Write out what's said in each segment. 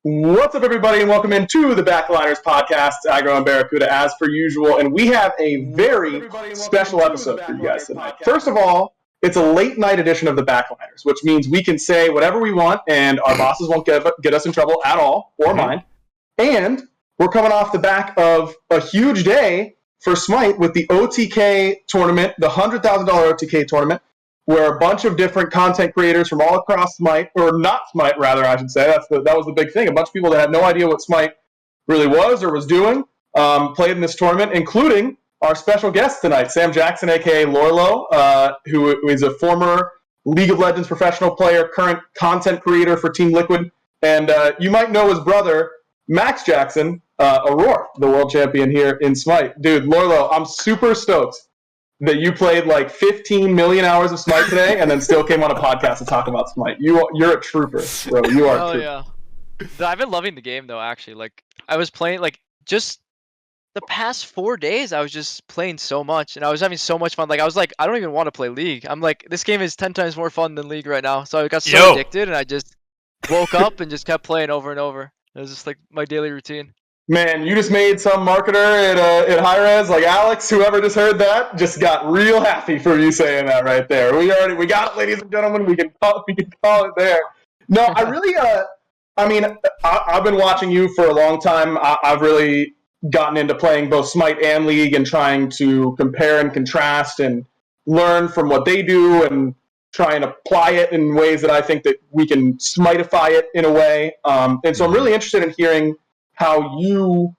What's up, everybody, and welcome into the Backliners podcast, Agro and Barracuda, as per usual. And we have a very special episode for you guys tonight. First of all, it's a late night edition of the Backliners, which means we can say whatever we want, and our bosses won't get us in trouble at all, or mind. And we're coming off the back of a huge day for Smite with the OTK tournament, the $100,000 OTK tournament, where a bunch of different content creators from all across Smite, or not Smite, rather, I should say. That was the big thing. A bunch of people that had no idea what Smite really was or was doing played in this tournament, including our special guest tonight, Sam Jackson, a.k.a. Lourlo, who is a former League of Legends professional player, current content creator for Team Liquid. And you might know his brother, Max Jackson, Aurora, the world champion here in Smite. Dude, Lourlo, I'm super stoked that you played like 15 million hours of Smite today and then still came on a podcast to talk about Smite. You're a trooper, bro. You are a trooper. Yeah. I've been loving the game, though, actually. Like, I was playing, like, just the past 4 days, I was just playing so much, and I was having so much fun. Like, I was like, I don't even want to play League. I'm like, this game is 10 times more fun than League right now. So I got so addicted, and I just woke up and just kept playing over and over. It was just, like, my daily routine. Man, you just made some marketer at Hi-Rez, like Alex, whoever just heard that, just got real happy for you saying that right there. We got it, ladies and gentlemen. We can call it there. No, I really, I've been watching you for a long time. I've really gotten into playing both Smite and League and trying to compare and contrast and learn from what they do and try and apply it in ways that I think that we can Smitify it in a way. And so I'm really interested in hearing how you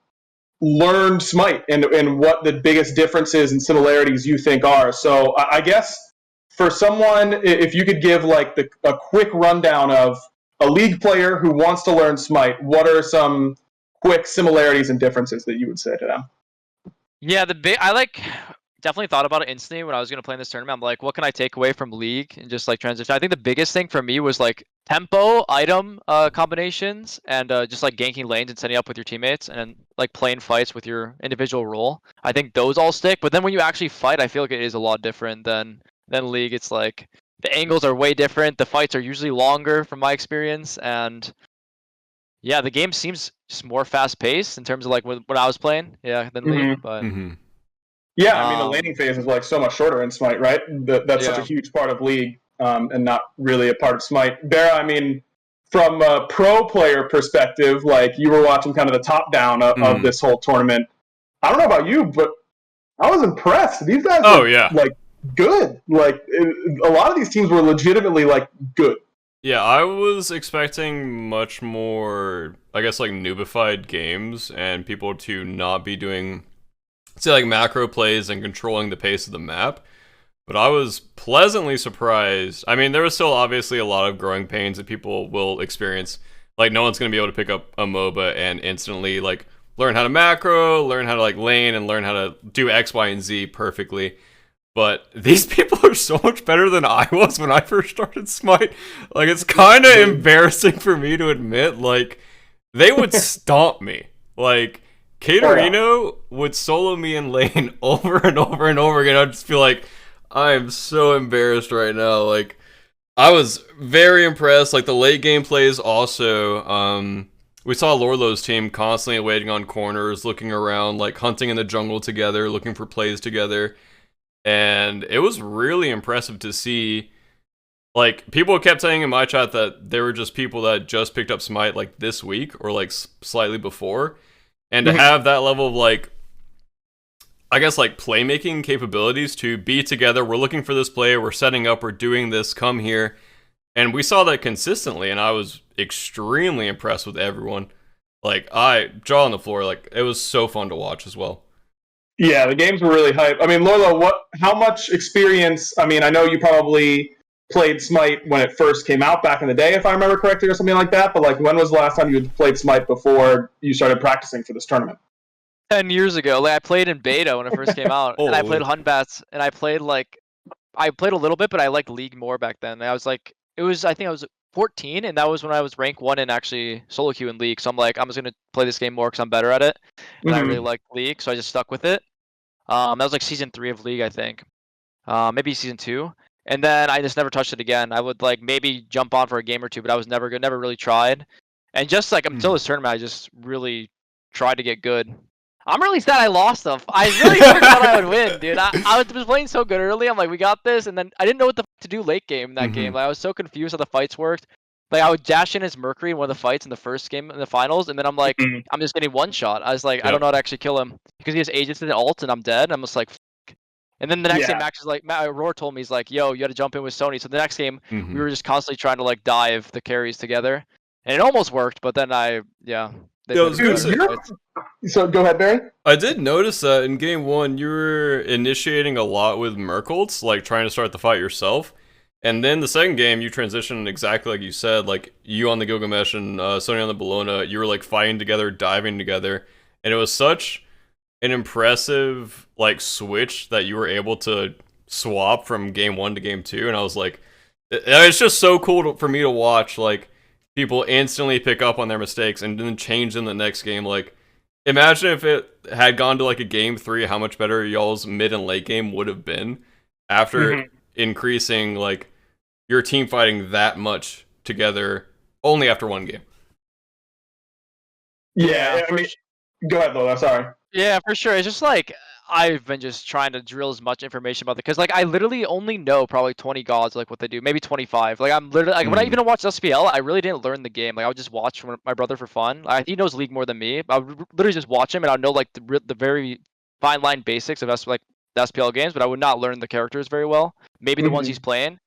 learned Smite and what the biggest differences and similarities you think are. So I guess for someone, if you could give like a quick rundown of a League player who wants to learn Smite, what are some quick similarities and differences that you would say to them? Yeah, definitely thought about it instantly when I was going to play in this tournament. I'm like, what can I take away from League and just like transition? I think the biggest thing for me was like tempo, item combinations, and just like ganking lanes and setting up with your teammates and like playing fights with your individual role. I think those all stick. But then when you actually fight, I feel like it is a lot different than League. It's like the angles are way different. The fights are usually longer from my experience. And yeah, the game seems just more fast paced in terms of like when I was playing, than League. But yeah, I mean, the laning phase is like so much shorter in Smite, right? That's such a huge part of League and not really a part of Smite. Bear, I mean, from a pro player perspective, like you were watching kind of the top down of this whole tournament. I don't know about you, but I was impressed. These guys were like good. Like a lot of these teams were legitimately like good. Yeah, I was expecting much more, I guess, like noobified games and people to not be doing, say, like macro plays and controlling the pace of the map. But I was pleasantly surprised. I mean, there was still obviously a lot of growing pains that people will experience. Like, no one's going to be able to pick up a MOBA and instantly, like, learn how to macro, learn how to, like, lane, and learn how to do X, Y, and Z perfectly. But these people are so much better than I was when I first started Smite. Like, it's kind of embarrassing for me to admit. Like, they would stomp me. Like, Caterino would solo me in lane over and over and over again. I'd just feel like, I am so embarrassed right now. Like, I was very impressed. Like, the late game plays also. We saw Lourlo's team constantly waiting on corners, looking around, like, hunting in the jungle together, looking for plays together. And it was really impressive to see, like, people kept saying in my chat that they were just people that just picked up Smite, like, this week or, like, slightly before. And to have that level of, like, I guess, like, playmaking capabilities to be together, we're looking for this play, we're setting up, we're doing this, come here. And we saw that consistently, and I was extremely impressed with everyone. Like, jaw on the floor, like, it was so fun to watch as well. Yeah, the games were really hype. I mean, Lourlo, how much experience, I mean, I know you probably played Smite when it first came out back in the day, if I remember correctly, or something like that, but like, when was the last time you had played Smite before you started practicing for this tournament? 10 years ago. Like, I played in beta when it first came out, and I played Hunbats, and I played a little bit, but I liked League more back then. I was like, I think I was 14, and that was when I was rank 1 in actually solo queue in League. So I'm like, I'm just gonna play this game more because I'm better at it, and I really liked League, so I just stuck with it. That was like season 3 of League, I think, maybe season 2, and then I just never touched it again. I would like maybe jump on for a game or two, but I was never good, never really tried. And just like until this tournament, I just really tried to get good. I'm really sad I lost them. I really thought I would win, dude. I was playing so good early. I'm like, we got this, and then I didn't know what to do late game in that game. Like I was so confused how the fights worked. Like I would dash in as Mercury in one of the fights in the first game in the finals, and then I'm like, I'm just getting one shot. I was like, I don't know how to actually kill him because he has Aegis and ult, and I'm dead. I'm just like, F-. And then the next game, Max is like, Aurora told me, he's like, yo, you got to jump in with Sony. So the next game, we were just constantly trying to like dive the carries together, and it almost worked. But then So go ahead, Barry. I did notice that in game 1, you were initiating a lot with Merc ults, like trying to start the fight yourself. And then the second game, you transitioned exactly like you said, like you on the Gilgamesh and Sony on the Bellona, you were like fighting together, diving together. And it was such an impressive like switch that you were able to swap from game 1 to game 2. And I was like, it's just so cool for me to watch, like, people instantly pick up on their mistakes and then change them the next game. Like, imagine if it had gone to like a game 3, how much better y'all's mid and late game would have been after increasing like your team fighting that much together only after one game. Yeah, I mean, go ahead, Lola. Sorry. Yeah, for sure. It's just like I've been just trying to drill as much information about it because like I literally only know probably 20 gods, like what they do, maybe 25. Like I'm literally like when I even watched SPL, I really didn't learn the game. Like I would just watch my brother for fun. He knows League more than me. I would literally just watch him and I would know like the very fine line basics of like the SPL games, but I would not learn the characters very well. Maybe the ones he's playing.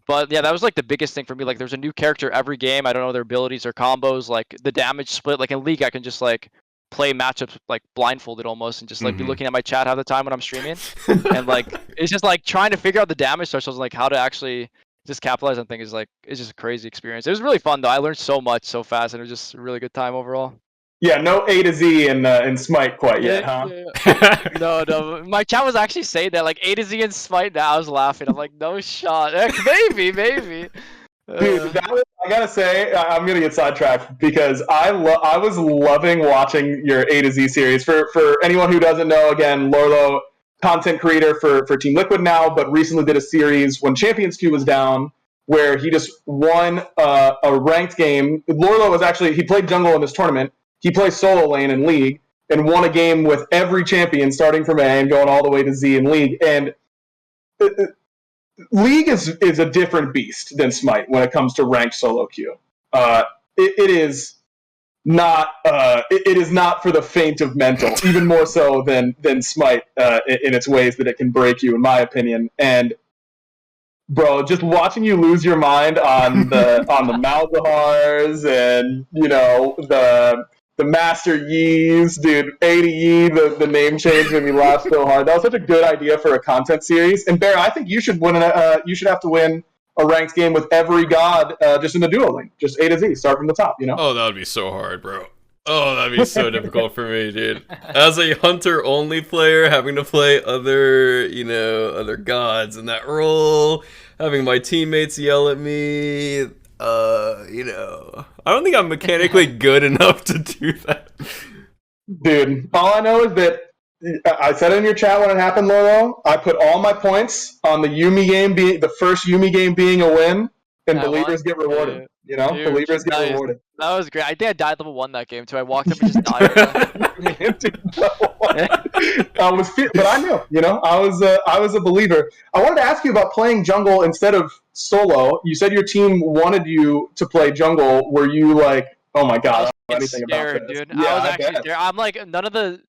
But yeah, that was like the biggest thing for me. Like there's a new character every game. I don't know their abilities or combos, like the damage split. Like in League, I can just like play matchups like blindfolded almost and just like be looking at my chat half the time when I'm streaming. And like it's just like trying to figure out the damage thresholds, like how to actually just capitalize on things. Like it's just a crazy experience. It was really fun though. I learned so much so fast, and it was just a really good time overall. Yeah, no A to Z in Smite quite yet, huh? Yeah. No. My chat was actually saying that, like A to Z in Smite. Now I was laughing. I'm like, no shot. Maybe. Dude, I gotta say, I'm gonna get sidetracked because I was loving watching your A to Z series. For anyone who doesn't know, again, Lourlo, content creator for Team Liquid now, but recently did a series when Champions Queue was down, where he just won a ranked game. Lourlo was actually, he played jungle in this tournament. He plays solo lane in League and won a game with every champion starting from A and going all the way to Z in League. And League is a different beast than Smite when it comes to ranked solo queue. It is not for the faint of mental, even more so than Smite in its ways that it can break you, in my opinion. And bro, just watching you lose your mind on the Malzahars and the Master Yees, dude, A to Yee, the name change made me laugh so hard. That was such a good idea for a content series. And Bear, I think you should you should have to win a ranked game with every god just in the duo lane, just A to Z, start from the top. Oh, that would be so hard, bro. Oh, that'd be so difficult for me, dude. As a hunter-only player, having to play other gods in that role, having my teammates yell at me, I don't think I'm mechanically good enough to do that. Dude, all I know is that I said it in your chat when it happened, Lourlo. I put all my points on the Yuumi game being the first Yuumi game being a win, and believers get rewarded. Dude, believers get rewarded. That was great. I think I died level 1 that game too. I walked up and just died. But I knew, I was a believer. I wanted to ask you about playing jungle instead of solo. You said your team wanted you to play jungle. Were you like, oh my god, I don't know anything scared, about this? dude. I was actually scared. I'm like, none of the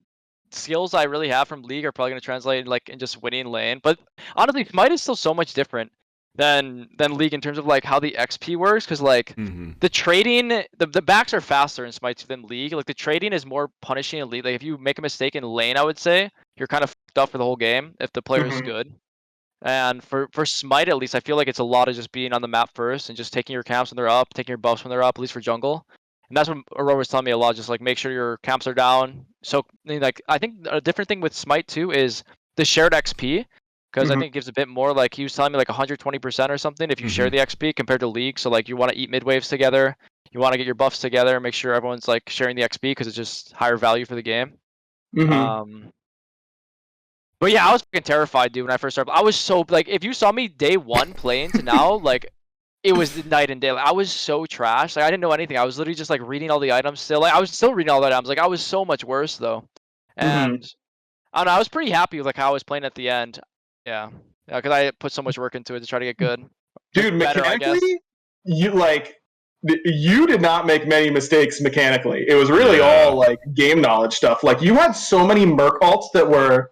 skills I really have from League are probably going to translate like in just winning lane. But honestly, Smite is still so much different than League in terms of like how the XP works, because like the trading, the backs are faster in Smite than League. Like the trading is more punishing in League. Like if you make a mistake in lane, I would say you're kind of fucked up for the whole game if the player is good. And for Smite at least, I feel like it's a lot of just being on the map first and just taking your camps when they're up, taking your buffs when they're up, at least for jungle. And that's what Aurora was telling me a lot, just like make sure your camps are down. So like I think a different thing with Smite too is the shared XP. Because I think it gives a bit more, like he was telling me like 120% or something if you share the XP compared to League. So like you want to eat mid waves together, you want to get your buffs together, make sure everyone's like sharing the XP because it's just higher value for the game. But yeah, I was fucking terrified, dude, when I first started. I was so like, if you saw me day 1 playing to now, like it was night and day. Like, I was so trash. Like I didn't know anything. I was literally just like reading all the items still. Like I was still reading all the items. Like I was so much worse though. And I don't know. I was pretty happy with like how I was playing at the end. Yeah, yeah, because I put so much work into it to try to get good. Dude, Better, I guess. mechanically, you did not make many mistakes mechanically. It was really all like game knowledge stuff. Like you had so many merc alts that were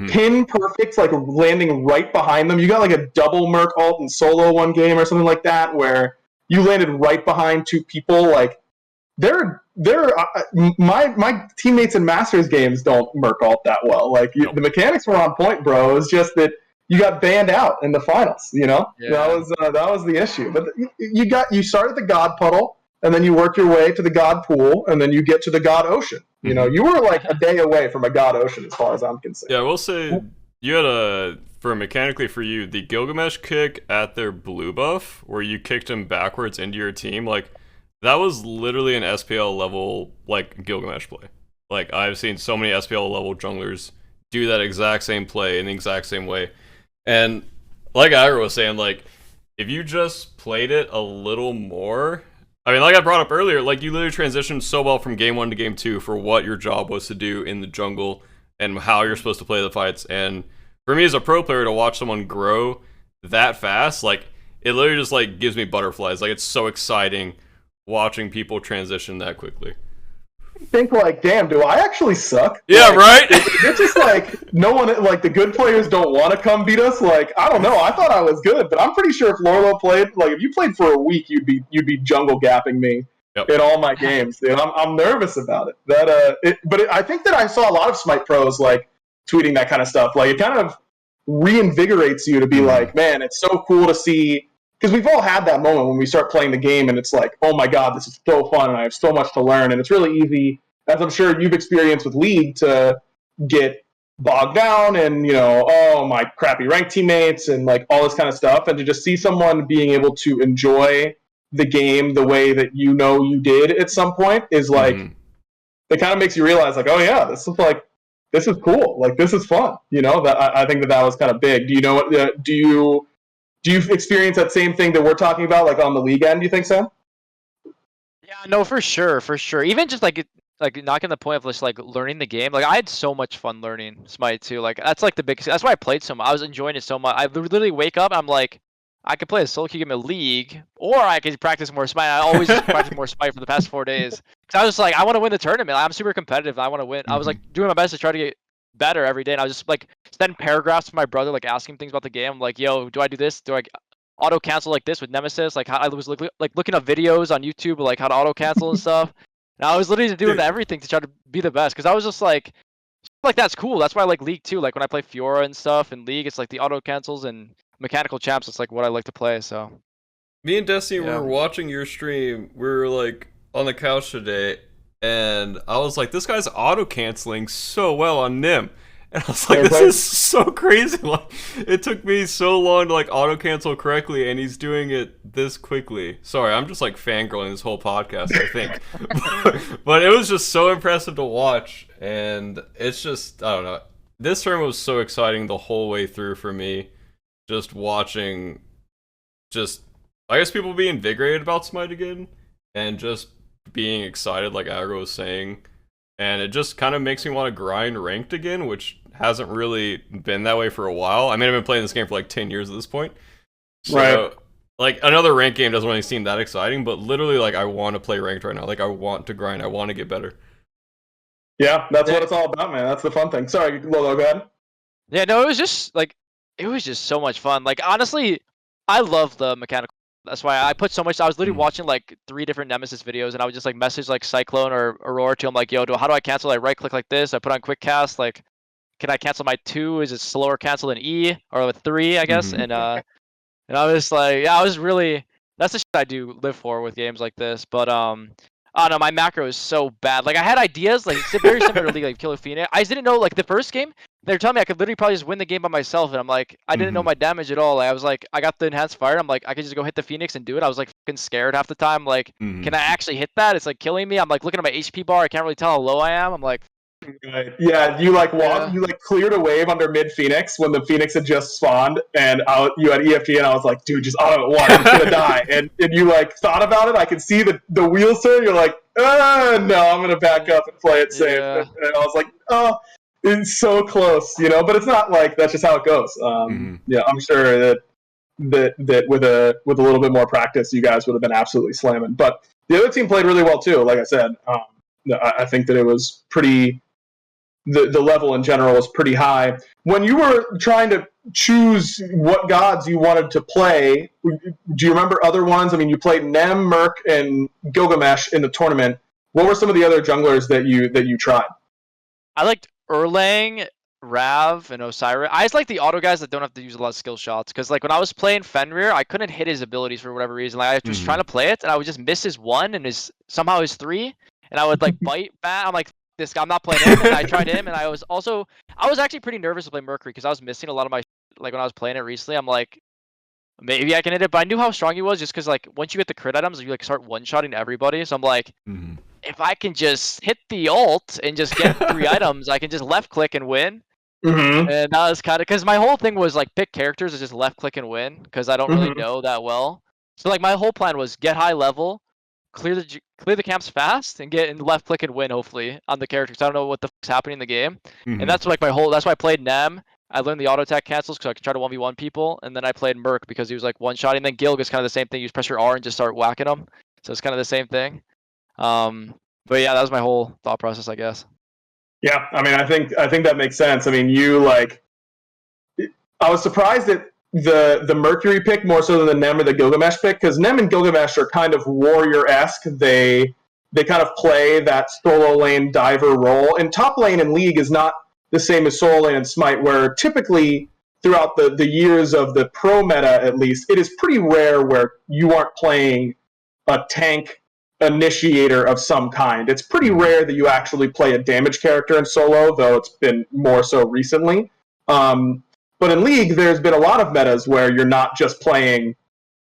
pin perfect, like landing right behind them. You got like a double merc alt in solo one game or something like that, where you landed right behind two people. Like my teammates in Masters games don't merc alt that well. Like the mechanics were on point, bro. It was just that you got banned out in the finals. You know, that was the issue. But you start at the God Puddle, and then you work your way to the God Pool, and then you get to the God Ocean. You know, you were like a day away from a God Ocean, as far as I'm concerned. Yeah, I will say you had mechanically for you, the Gilgamesh kick at their blue buff, where you kicked him backwards into your team, like that was literally an SPL level like Gilgamesh play. Like I've seen so many SPL level junglers do that exact same play in the exact same way. And like Agra was saying, like if you just played it a little more, I mean, like I brought up earlier, like you literally transitioned so well from game 1 to game 2 for what your job was to do in the jungle and how you're supposed to play the fights. And for me as a pro player to watch someone grow that fast, like it literally just like gives me butterflies. Like it's so exciting watching people transition that quickly. Think like, damn, do I actually suck? Yeah, like, right? It's just like no one, like the good players don't want to come beat us. Like I don't know, I thought I was good, but I'm pretty sure if Lourlo played, like if you played for a week, you'd be jungle gapping me in all my games. Dude, I'm nervous about it. I think that I saw a lot of Smite pros like tweeting that kind of stuff. Like it kind of reinvigorates you to be like, man, it's so cool to see. Because we've all had that moment when we start playing the game and it's like, oh my god, this is so fun and I have so much to learn. And it's really easy, as I'm sure you've experienced with League, to get bogged down and, you know, oh, my crappy ranked teammates and like all this kind of stuff. And to just see someone being able to enjoy the game the way that you know you did at some point is like, it kind of makes you realize like, oh yeah, this is cool. Like this is fun. You know, that I think that was kind of big. Do you know what, do you experience that same thing that we're talking about, like on the League end? Do you think, Sam? Yeah, no, for sure. Even just like not getting the point of just like learning the game. Like I had so much fun learning Smite too. Like that's like the biggest. That's why I played so much. I was enjoying it so much. I literally wake up, I'm like, I could play a solo queue game in League, or I could practice more Smite. I always practice more Smite for the past 4 days because I was like, I want to win the tournament. I'm super competitive. I want to win. I was like doing my best to try to get better every day, and I was just like sending paragraphs to my brother, like asking him things about the game. I'm like, yo, do I do this? Do I auto cancel like this with Nemesis? Like how I was looking up videos on YouTube, like how to auto cancel and stuff. And I was literally doing everything to try to be the best because I was just like that's cool. That's why I like League too. Like when I play Fiora and stuff in League, it's like the auto cancels and mechanical champs. It's like what I like to play. So me and Destiny were watching your stream. We were like on the couch today, and I was like, this guy's auto canceling so well on Nim. And I was like, this is so crazy. Like, it took me so long to like auto cancel correctly, and he's doing it this quickly. Sorry, I'm just like fangirling this whole podcast, I think. But it was just so impressive to watch, and it's just, I don't know. This tournament was so exciting the whole way through for me. Just watching, I guess people being invigorated about Smite again, and just being excited, like Aggro was saying. And it just kind of makes me want to grind ranked again, which hasn't really been that way for a while. I mean, I've been playing this game for like 10 years at this point. So, like, another ranked game doesn't really seem that exciting, but literally, like, I want to play ranked right now. Like, I want to grind. I want to get better. Yeah, that's what it's all about, man. That's the fun thing. Sorry, Lourlo, go ahead. Yeah, no, it was just so much fun. Like, honestly, I love the mechanical. That's why I put so much. I was literally watching like 3 different Nemesis videos, and I would just like message like Cyclone or Aurora to him, like, yo, how do I cancel? I right click like this. I put on quick cast. Like, can I cancel my 2? Is it slower cancel than E or with 3? I guess. And I was like, yeah, I was really. That's the shit I do live for with games like this. But I don't know, my macro is so bad. Like I had ideas, like it's very similar to League, like Kill a Phoenix. I just didn't know like the first game. They're telling me I could literally probably just win the game by myself, and I'm like, I didn't know my damage at all. Like, I was like, I got the enhanced fire. I'm like, I could just go hit the Phoenix and do it. I was like fucking scared half the time. Like, can I actually hit that? It's like killing me. I'm like looking at my HP bar. I can't really tell how low I am. I'm like, Right. Yeah, you you cleared a wave under mid Phoenix when the Phoenix had just spawned, and you had EFG, and I was like, dude, just auto at one, I'm gonna die. And you like thought about it. I could see the wheels turn. You're like, no, I'm gonna back up and play it safe. Yeah. And I was like, oh, it's so close, But it's not like that's just how it goes. Yeah, I'm sure that with a little bit more practice, you guys would have been absolutely slamming. But the other team played really well too. Like I said, I think that it was pretty. The level in general was pretty high. When you were trying to choose what gods you wanted to play, do you remember other ones? I mean, you played Nem, Merc, and Gilgamesh in the tournament. What were some of the other junglers that you tried? I liked Erlang, Rav, and Osiris. I just like the auto guys that don't have to use a lot of skill shots. Because like when I was playing Fenrir, I couldn't hit his abilities for whatever reason. Like I was just trying to play it, and I would just miss his 1 and somehow his 3, and I would like bite back. I'm like, this guy, I'm not playing him, and I tried him, and I was actually pretty nervous to play Mercury because I was missing a lot of my, like when I was playing it recently, I'm like, maybe I can hit it, but I knew how strong he was just because like once you get the crit items, you like start one-shotting everybody, so I'm like, if I can just hit the ult and just get 3 items, I can just left click and win. And that was kind of, because my whole thing was like pick characters and just left click and win because I don't really know that well. So like my whole plan was get high level, clear the camps fast, and get in left click and win hopefully on the characters. I don't know what the fuck's happening in the game, and that's like that's why I played Nem. I learned the auto attack cancels because I could try to 1v1 people, and then I played Merc because he was like one shot, and then Gilg is kind of the same thing. You just press your R and just start whacking them, so it's kind of the same thing. But yeah, that was my whole thought process, I guess. Yeah, I mean, I think that makes sense. I mean, I was surprised at the Mercury pick more so than the Nem or the Gilgamesh pick, because Nem and Gilgamesh are kind of warrior-esque. They kind of play that solo lane diver role, and top lane in League is not the same as solo lane and Smite, where typically throughout the years of the pro meta, at least, it is pretty rare where you aren't playing a tank initiator of some kind. It's pretty rare that you actually play a damage character in solo, though it's been more so recently. But in League, there's been a lot of metas where you're not just playing,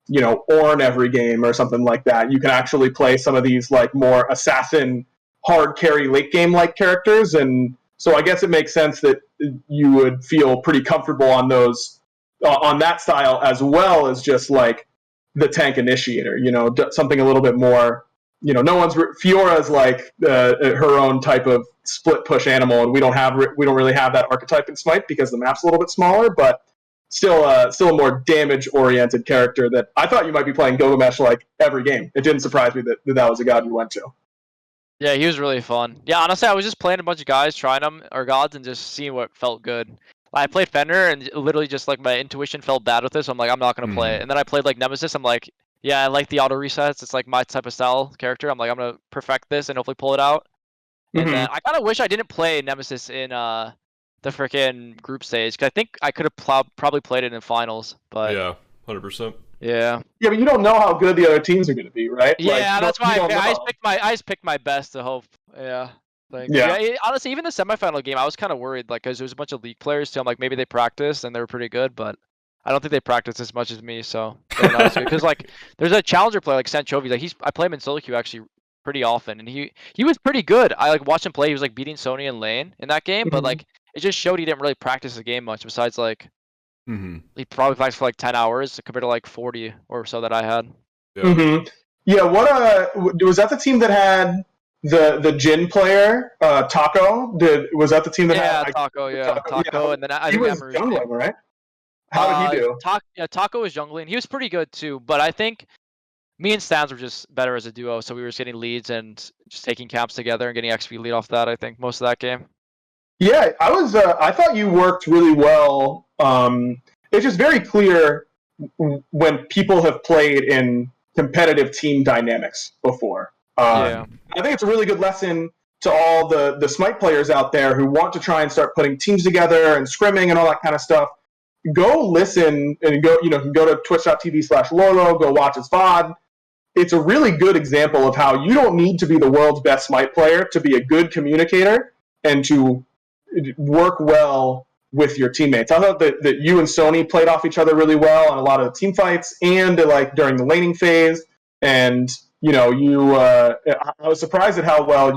Ornn every game or something like that. You can actually play some of these like more assassin, hard carry late game like characters, and so I guess it makes sense that you would feel pretty comfortable on those, on that style, as well as just like the tank initiator. Something a little bit more. No one's Fiora's like her own type of split push animal, and we don't really have that archetype in Smite because the map's a little bit smaller, but still a more damage oriented character that I thought you might be playing Gilgamesh like every game. It didn't surprise me that was a god you went to. Yeah, he was really fun. Yeah, honestly, I was just playing a bunch of guys, trying them or gods, and just seeing what felt good. I played Fenrir, and literally just like my intuition felt bad with this, so I'm like, I'm not gonna play it. And then I played like Nemesis. I'm like, yeah, I like the auto resets. It's like my type of style character. I'm like, I'm gonna perfect this and hopefully pull it out. And then I kind of wish I didn't play Nemesis in the freaking group stage, because I think I could have probably played it in finals. But yeah, 100%. Yeah, but you don't know how good the other teams are going to be, right? Yeah, that's why I just picked my best to hope. Yeah. Honestly, even the semifinal game, I was kind of worried, like, because there was a bunch of League players too. I'm like, maybe they practiced and they were pretty good, but I don't think they practiced as much as me. So because like, there's a challenger player like Sanchovy, like I play him in solo queue actually pretty often, and he was pretty good. I like watched him play. He was like beating Sony in lane in that game, but like it just showed he didn't really practice the game much. Besides like, he probably practiced for like 10 hours compared to like 40 or so that I had. Yeah. What was that the team that had the Jin player, Taco? Was that the team that had Taco? Taco, and then I he was jungling, right? How did he do? Taco was jungling. He was pretty good too, but I think me and Stans were just better as a duo, so we were just getting leads and just taking camps together and getting XP lead off that. I think most of that game. Yeah, I thought you worked really well. It's just very clear when people have played in competitive team dynamics before. I think it's a really good lesson to all the Smite players out there who want to try and start putting teams together and scrimming and all that kind of stuff. Go listen and go to twitch.tv/Lourlo, go watch his VOD. It's a really good example of how you don't need to be the world's best Smite player to be a good communicator and to work well with your teammates. I thought that you and Sony played off each other really well on a lot of the team fights and like during the laning phase. And I was surprised at how well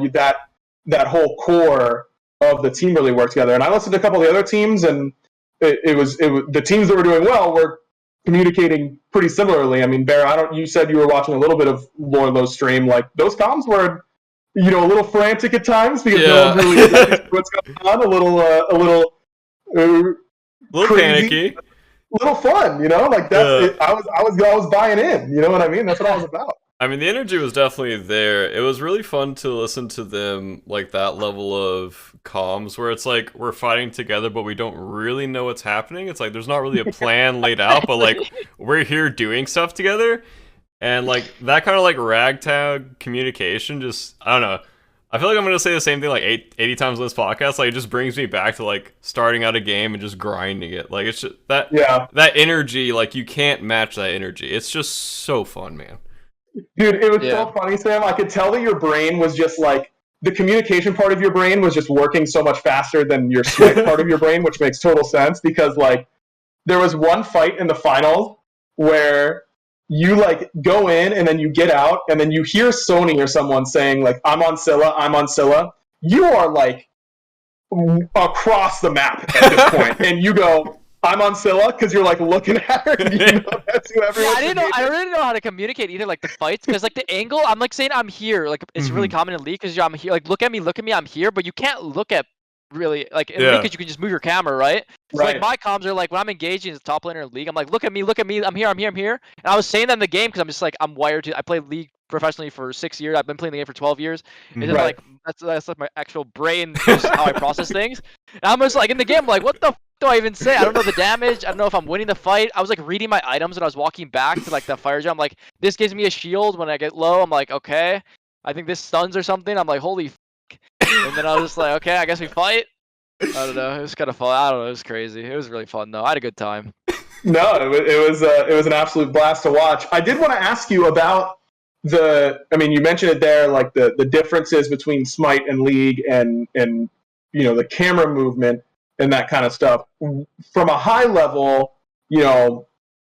that whole core of the team really work together. And I listened to a couple of the other teams, and it was the teams that were doing well were communicating pretty similarly. I mean, Bear, you said you were watching a little bit of Lourlo's stream. Like, those comms were, a little frantic at times because no one really knows what's going on. A little crazy, panicky, a little fun. Like that's. I was buying in. You know what I mean? That's what I was about. I mean, the energy was definitely there. It was really fun to listen to them, like, that level of comms, where it's like, we're fighting together, but we don't really know what's happening. It's like, there's not really a plan laid out, but, like, we're here doing stuff together. And, like, that kind of, like, ragtag communication just, I don't know. I feel like I'm going to say the same thing, like, 80 times on this podcast. Like, it just brings me back to, like, starting out a game and just grinding it. Like, it's just, that energy, like, you can't match that energy. It's just so fun, man. Dude, it was so funny, Sam. I could tell that your brain was just like, the communication part of your brain was just working so much faster than your Smite part of your brain, which makes total sense because, like, there was one fight in the finals where you, like, go in and then you get out and then you hear Sony or someone saying, like, I'm on Scylla. You are, like, across the map at this point, and you go, I'm on Scylla, because you're, like, looking at her, and you know that's who everyone's I didn't know how to communicate either, like, the fights, because, like, the angle, I'm, like, saying I'm here, like, it's really common in League, because I'm here, like, look at me, I'm here, but you can't look at, really, like, in League, because you can just move your camera, right? So, like, my comms are, like, when I'm engaging as a top laner in League, I'm like, look at me, I'm here, and I was saying that in the game, because I'm just, like, I'm wired to, I played League professionally for 6 years, I've been playing the game for 12 years, and then, like, that's like my actual brain, just how I process things, and I'm just, like, in the game, I'm like, what the do I even say? I don't know the damage. I don't know if I'm winning the fight. I was like reading my items when I was walking back to like the fire jump. I'm like, this gives me a shield when I get low. I'm like, okay. I think this stuns or something. I'm like, holy f***. And then I was just like, okay, I guess we fight. I don't know. It was kind of fun. I don't know. It was crazy. It was really fun though. I had a good time. No, it was an absolute blast to watch. I did want to ask you about you mentioned it there, like the differences between Smite and League and the camera movement and that kind of stuff. From a high level,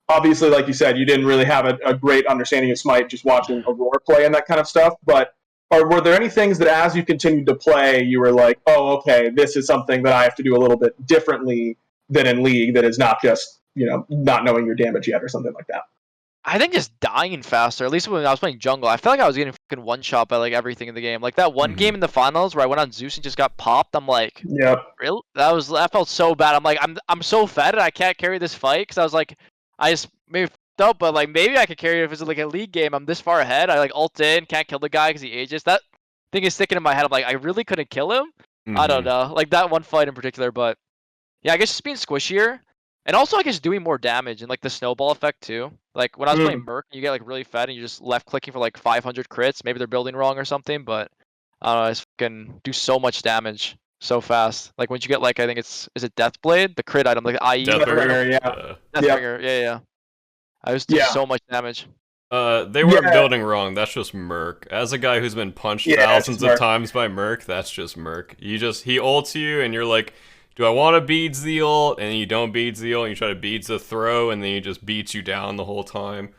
obviously, like you said, you didn't really have a great understanding of Smite just watching Aurora play and that kind of stuff. But were there any things that as you continued to play, you were like, oh, okay, this is something that I have to do a little bit differently than in League, that is not just, not knowing your damage yet or something like that? I think just dying faster, at least when I was playing jungle, I felt like I was getting fucking one-shot by like everything in the game. Like that one game in the finals where I went on Zeus and just got popped, I'm like, really? That felt so bad. I'm like, I'm so fed and I can't carry this fight, because I was like, I just maybe f***ed up, but like maybe I could carry it if it's like a League game. I'm this far ahead. I like ult in, can't kill the guy because he ages. That thing is sticking in my head. I'm like, I really couldn't kill him. I don't know, like that one fight in particular, but yeah, I guess just being squishier. And also, I guess doing more damage and like the snowball effect too. Like when I was playing Merc, you get like really fed and you're just left clicking for like 500 crits. Maybe they're building wrong or something, but I don't know. I just fucking do so much damage so fast. Like once you get like, I think is it Deathblade, the crit item, like IE. Deathbringer, Deathbringer, yeah. I just do so much damage. They weren't building wrong. That's just Merc. As a guy who's been punched thousands of times by Merc, that's just Merc. He ults you and you're like, do I want to beads the ult? And you don't beads the ult, and you try to beads the throw, and then he just beats you down the whole time.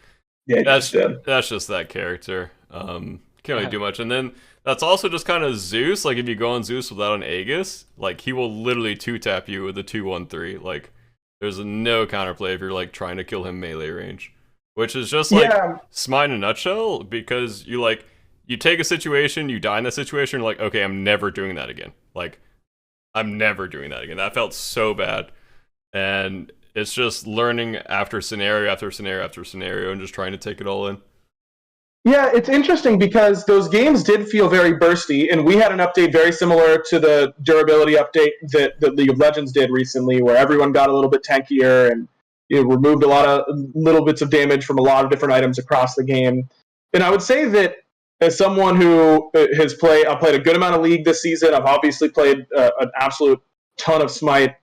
Yeah, that's just that character. Can't really do much. And then that's also just kind of Zeus. Like if you go on Zeus without an Aegis, like he will literally 2-tap you with a 2-1-3. Like there's no counterplay if you're like trying to kill him melee range. Which is just like Smite in a nutshell, because you take a situation, you die in that situation, you're like, okay, I'm never doing that again. Like I'm never doing that again. That felt so bad. And it's just learning after scenario after scenario after scenario and just trying to take it all in. Yeah, it's interesting because those games did feel very bursty, and we had an update very similar to the durability update that League of Legends did recently, where everyone got a little bit tankier and removed a lot of little bits of damage from a lot of different items across the game. And I would say that as someone who I've played a good amount of League this season. I've obviously played an absolute ton of Smite.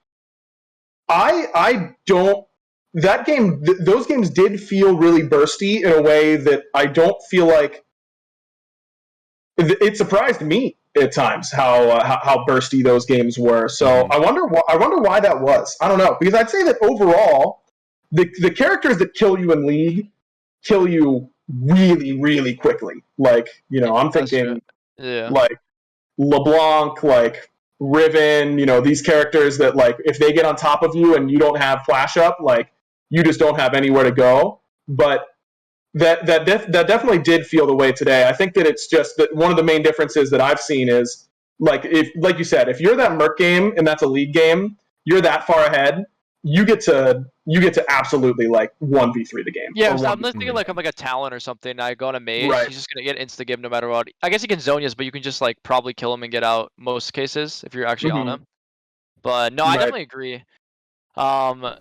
Those games did feel really bursty in a way that I don't feel like it surprised me at times how bursty those games were. So I wonder why that was. I don't know, because I'd say that overall the characters that kill you in League kill you really, really quickly. Like, I'm thinking like LeBlanc, like Riven, these characters that like if they get on top of you and you don't have flash up, like you just don't have anywhere to go. But that definitely did feel the way today. I think that it's just that one of the main differences that I've seen is like like you said, if you're that Merc game and that's a league game, you're that far ahead. You get to absolutely like 1v3 the game. Yeah, so I'm thinking like I'm like a Talon or something. I go on a mage, Right. he's just gonna get insta give no matter what. I guess he can zone but you can just like probably kill him and get out most cases if you're actually on him. But no, I Right. definitely agree. What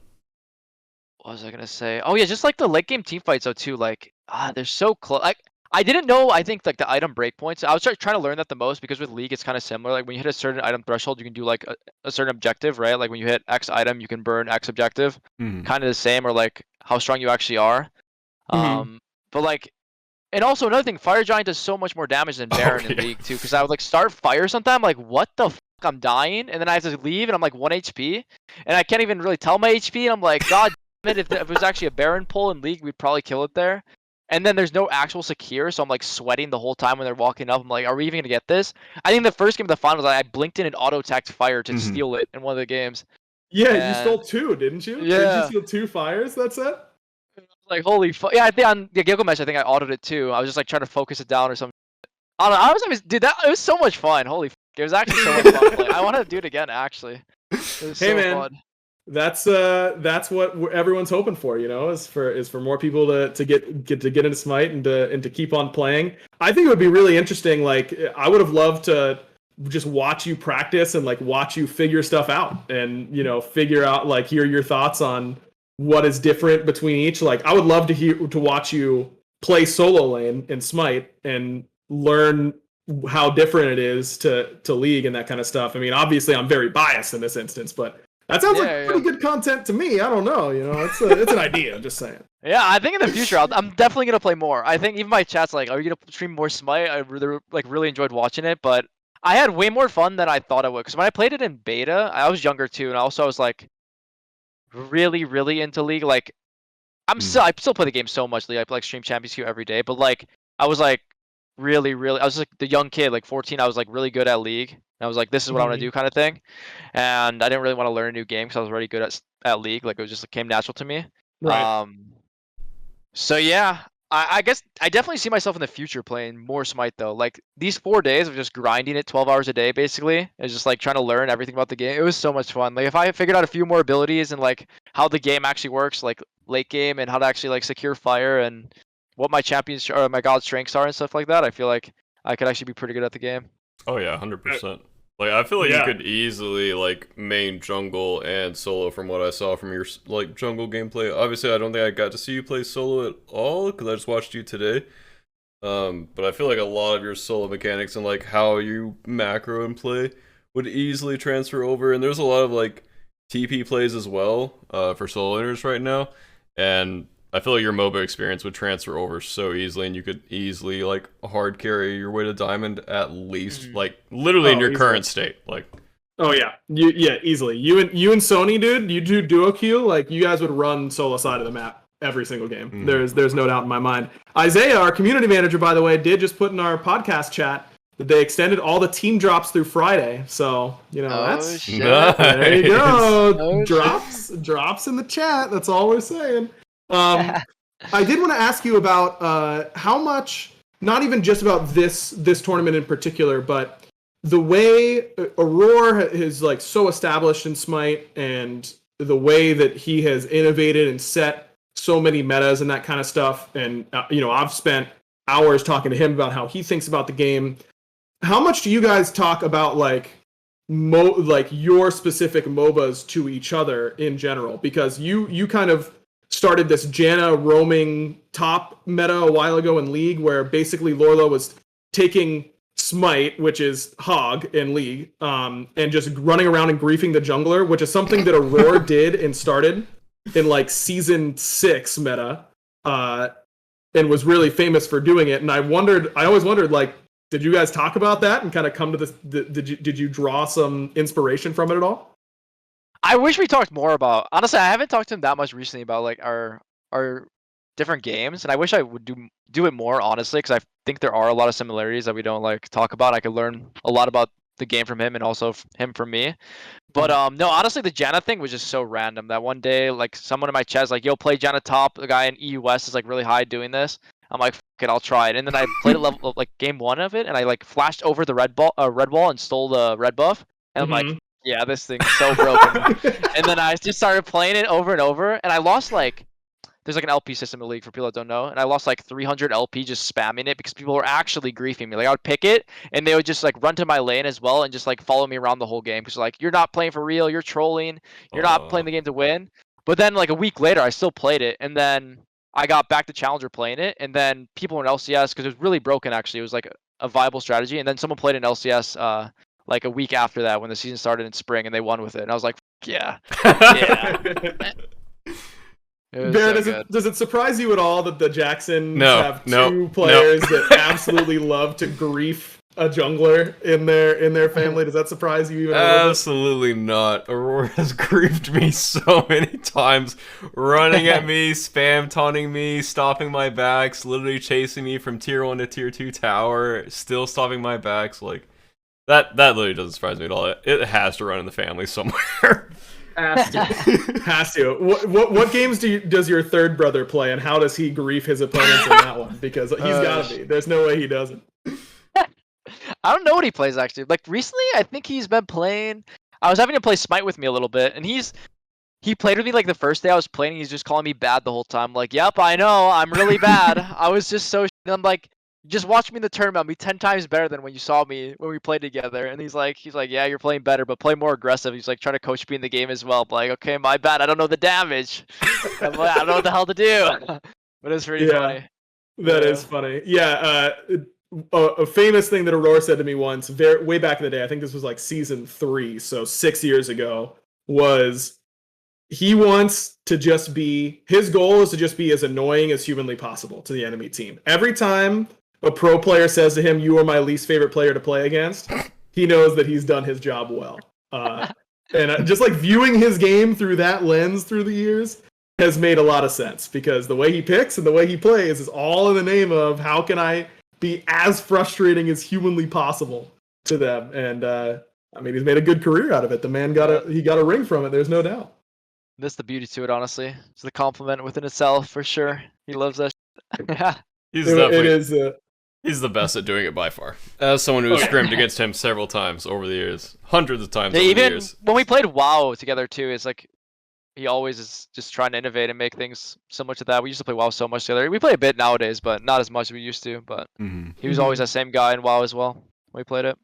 was I gonna say? Oh yeah, just like the late game team fights though too. Like they're so close. I didn't know. I think like the item breakpoints. I was trying to learn that the most because with League it's kind of similar. Like when you hit a certain item threshold, you can do like a certain objective, right? Like when you hit X item, you can burn X objective. Kind of the same, or like how strong you actually are. But like, and also another thing, Fire Giant does so much more damage than Baron in League too. Because I would like start fire sometime, like what the fuck, I'm dying, and then I have to leave, and I'm like 1 HP, and I can't even really tell my HP. And I'm like, God damn it, if it was actually a Baron pull in League, we'd probably kill it there. And then there's no actual secure, so I'm like sweating the whole time when they're walking up. I'm like, are we even gonna get this? I think the first game of the finals, I blinked in and auto-attacked fire to steal it in one of the games. Yeah, you stole 2, didn't you? Yeah. Did you steal 2 fires? That's it? Like holy fuck! Yeah, I think on the Gilgamesh, I think I autoed it too. I was just like trying to focus it down or something. I don't know. Dude, it was so much fun. Holy fuck. It was actually so much fun. Like, I want to do it again, actually. It was Hey so man, fun. that's what everyone's hoping for, is for more people to get into Smite and to keep on playing. I think it would be really interesting. Like I would have loved to just watch you practice and like watch you figure stuff out and figure out like hear your thoughts on what is different between each. Like I would love to watch you play solo lane in Smite and learn how different it is to League and that kind of stuff. I mean, obviously I'm very biased in this instance, but that sounds like pretty good content to me. I don't know, it's an idea. I'm just saying. Yeah, I think in the future I'm definitely gonna play more. I think even my chat's like, "Are you gonna stream more Smite?" I really enjoyed watching it, but I had way more fun than I thought I would. Because when I played it in beta, I was younger too, and also I was like really, really into League. Like I still play the game so much. League. I play like stream Champions Queue every day, but like I was like really, really, I was like the young kid, like 14. I was like really good at League. And I was like, this is what I want to do, kind of thing. And I didn't really want to learn a new game because I was already good at League. Like it was just came natural to me. Right. So yeah, I guess I definitely see myself in the future playing more Smite though. Like these 4 days of just grinding it 12 hours a day basically, and just like trying to learn everything about the game. It was so much fun. Like if I figured out a few more abilities and like how the game actually works, like late game, and how to actually like secure fire and what my champions or my god strengths are and stuff like that, I feel like I could actually be pretty good at the game. Oh yeah, 100%. Like I feel like you could easily like main jungle and solo from what I saw from your like jungle gameplay. Obviously, I don't think I got to see you play solo at all because I just watched you today. But I feel like a lot of your solo mechanics and like how you macro and play would easily transfer over. And there's a lot of like TP plays as well for solo laners right now, and I feel like your MOBA experience would transfer over so easily, and you could easily like hard carry your way to diamond at least, like literally in your current state. Like, oh yeah, easily. You and Sony, dude, you do duo queue, like you guys would run solo side of the map every single game. There's no doubt in my mind. Isaiah, our community manager, by the way, did just put in our podcast chat that they extended all the team drops through Friday. So that's shit. Nice. There you go. Drops in the chat. That's all we're saying. I did want to ask you about how much, not even just about this tournament in particular, but the way Aurora is like so established in Smite, and the way that he has innovated and set so many metas and that kind of stuff. And I've spent hours talking to him about how he thinks about the game. How much do you guys talk about like your specific MOBAs to each other in general? Because you kind of started this Janna roaming top meta a while ago in League, where basically Lourlo was taking Smite, which is Hog in League, and just running around and griefing the jungler, which is something that Aurora did and started in like season 6 meta, and was really famous for doing it. And I always wondered, like, did you guys talk about that and kind of come to this? Did you draw some inspiration from it at all? I wish we talked more about. Honestly, I haven't talked to him that much recently about like our different games, and I wish I would do it more honestly, because I think there are a lot of similarities that we don't like talk about. I could learn a lot about the game from him and also him from me. But no, honestly, the Janna thing was just so random that one day, like, someone in my chat is like, "Yo, play Janna top." The guy in EU West is like really high doing this. I'm like, "Fuck it, I'll try it." And then I played it level like game 1 of it, and I like flashed over the red wall and stole the red buff. And I'm like, "Yeah, this thing's so broken." And then I just started playing it over and over, and I lost like. There's like an LP system in the league for people that don't know, and I lost like 300 LP just spamming it because people were actually griefing me. Like I would pick it, and they would just like run to my lane as well and just like follow me around the whole game because like you're not playing for real, you're trolling, you're not playing the game to win. But then like a week later, I still played it, and then I got back to Challenger playing it, and then people in LCS because it was really broken actually. It was like a viable strategy, and then someone played in LCS like a week after that when the season started in spring, and they won with it, and I was like, yeah, yeah. Bear, does it surprise you at all that the Jacksons have two players that absolutely love to grief a jungler in their family? Does that surprise you even? Absolutely not. Aurora has griefed me so many times, running at me, spam taunting me, stopping my backs, literally chasing me from tier 1 to tier 2 tower, still stopping my backs. Like that literally doesn't surprise me at all. It has to run in the family somewhere. Has to. What games does your third brother play, and how does he grief his opponents in that one? Because he's gotta be. There's no way he doesn't. I don't know what he plays actually. Like recently, I think he's been playing. I was having to play Smite with me a little bit, and he played with me like the first day I was playing. He's just calling me bad the whole time. Like, yep, I know, I'm really bad. I was just so. I'm like. Just watch me in the tournament. I'll be 10 times better than when you saw me when we played together. And he's like, yeah, you're playing better, but play more aggressive. He's like trying to coach me in the game as well. But like, okay, my bad. I don't know the damage. I'm like, I don't know what the hell to do. But it's pretty funny. That is funny. Yeah. A famous thing that Aurora said to me once, way back in the day, I think this was like season 3, so 6 years ago, was he wants to just be, his goal is to just be as annoying as humanly possible to the enemy team. Every time a pro player says to him, "You are my least favorite player to play against," he knows that he's done his job well. And just like viewing his game through that lens through the years has made a lot of sense, because the way he picks and the way he plays is all in the name of how can I be as frustrating as humanly possible to them. And I mean, he's made a good career out of it. The man got a ring from it. There's no doubt. That's the beauty to it, honestly. It's the compliment within itself for sure. He loves that. He's the best at doing it by far. As someone who's scrimmed against him several times over the years, hundreds of times over the years. When we played WoW together too, it's like he always is just trying to innovate and make things similar to that. We used to play WoW so much together. We play a bit nowadays, but not as much as we used to. But he was always that same guy in WoW as well when we played it.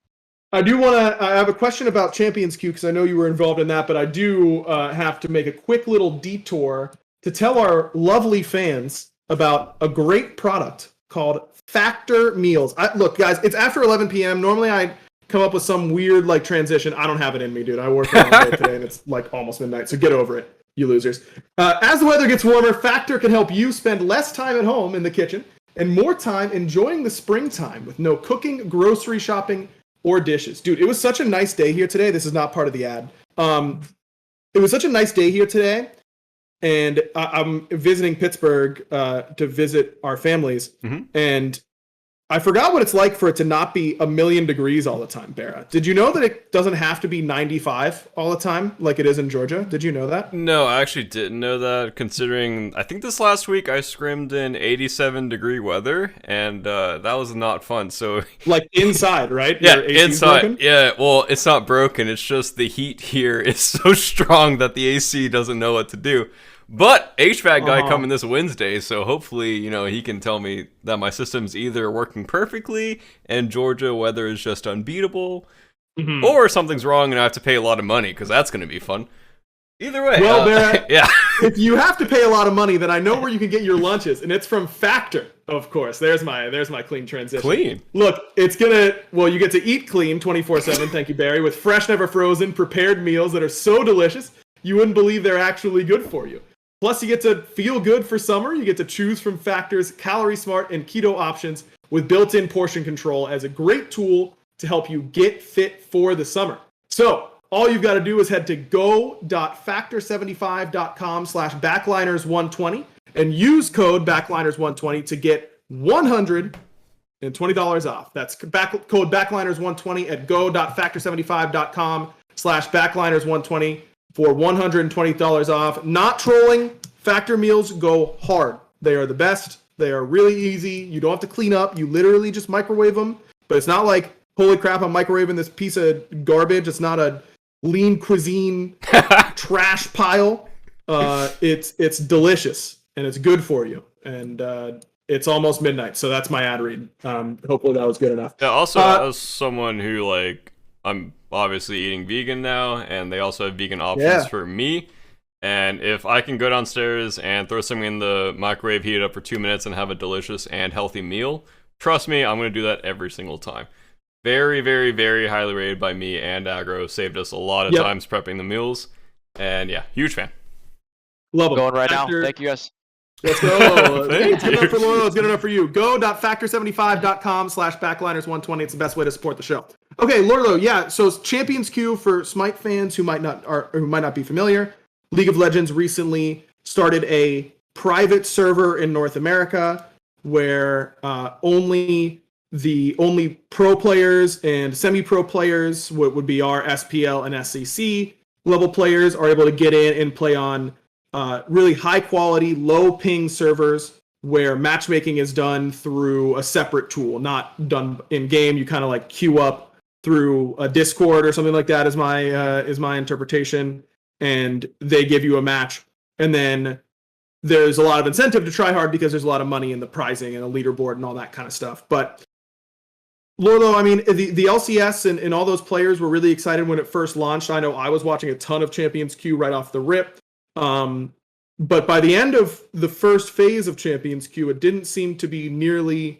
I have a question about Champions Queue, because I know you were involved in that, but I do have to make a quick little detour to tell our lovely fans about a great product called Factor Meals. Look, guys, it's after 11 p.m. Normally I come up with some weird like transition. I don't have it in me, dude. I worked all day today, and it's like almost midnight, so get over it, you losers. As the weather gets warmer, Factor can help you spend less time at home in the kitchen and more time enjoying the springtime with no cooking, grocery shopping, or dishes. Dude, it was such a nice day here today. This is not part of the ad. It was such a nice day here today, and I'm visiting Pittsburgh to visit our families, and I forgot what it's like for it to not be 1,000,000 degrees all the time, Bera. Did you know that it doesn't have to be 95 all the time like it is in Georgia? Did you know that? No, I actually didn't know that, considering I think this last week I scrimmed in 87-degree weather, and that was not fun. So like inside, right? Yeah, inside. Broken? Yeah, well, it's not broken. It's just the heat here is so strong that the AC doesn't know what to do. But HVAC guy coming this Wednesday, so hopefully, he can tell me that my system's either working perfectly and Georgia weather is just unbeatable, or something's wrong and I have to pay a lot of money, because that's going to be fun. Either way. Well, Barrett, yeah. If you have to pay a lot of money, then I know where you can get your lunches, and it's from Factor, of course. There's my clean transition. Clean. Look, you get to eat clean 24/7, thank you, Barry, with fresh, never frozen, prepared meals that are so delicious, you wouldn't believe they're actually good for you. Plus, you get to feel good for summer. You get to choose from Factor's Calorie Smart and Keto options with built-in portion control as a great tool to help you get fit for the summer. So, all you've got to do is head to go.factor75.com/backliners120 and use code backliners120 to get 100 and $20 off. That's code backliners120 at go.factor75.com/backliners120 for $120 off. Not trolling. Factor meals go hard. They are the best. They are really easy. You don't have to clean up. You literally just microwave them. But it's not like, holy crap, I'm microwaving this piece of garbage. It's not a lean cuisine trash pile. It's delicious and it's good for you. And it's almost midnight, so that's my ad read. Hopefully that was good enough. Yeah, also, as someone who, like, I'm obviously eating vegan now, and they also have vegan options for me. And if I can go downstairs and throw something in the microwave, heat it up for 2 minutes, and have a delicious and healthy meal, trust me, I'm going to do that every single time. Very, very, very highly rated by me and Aggro. Saved us a lot of times prepping the meals. And yeah, huge fan. Love them. Going right now. Thank you, guys. Let's go. It's good enough for Lourlo. It's good enough for you. Go.factor75.com/backliners120. It's the best way to support the show. Okay, Lourlo. Yeah. So Champions Queue for Smite fans who might not be familiar. League of Legends recently started a private server in North America where only pro players and semi-pro players, what would be our SPL and SCC level players, are able to get in and play on really high quality, low ping servers where matchmaking is done through a separate tool, not done in game. You kind of like queue up through a Discord or something like that is my interpretation, and they give you a match, and then there's a lot of incentive to try hard because there's a lot of money in the prizing and the leaderboard and all that kind of stuff. But Lourlo, I mean, the LCS and all those players were really excited when it first launched. I know I was watching a ton of Champions Queue right off the rip. But by the end of the first phase of Champions Queue, it didn't seem to be nearly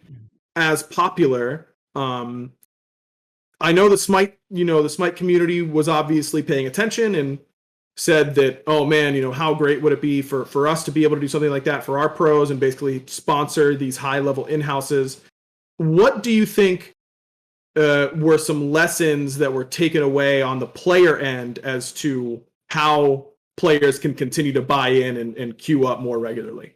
as popular. I know the Smite community was obviously paying attention and said that, oh man, how great would it be for us to be able to do something like that for our pros and basically sponsor these high level in-houses. What do you think were some lessons that were taken away on the player end as to how players can continue to buy in and queue up more regularly?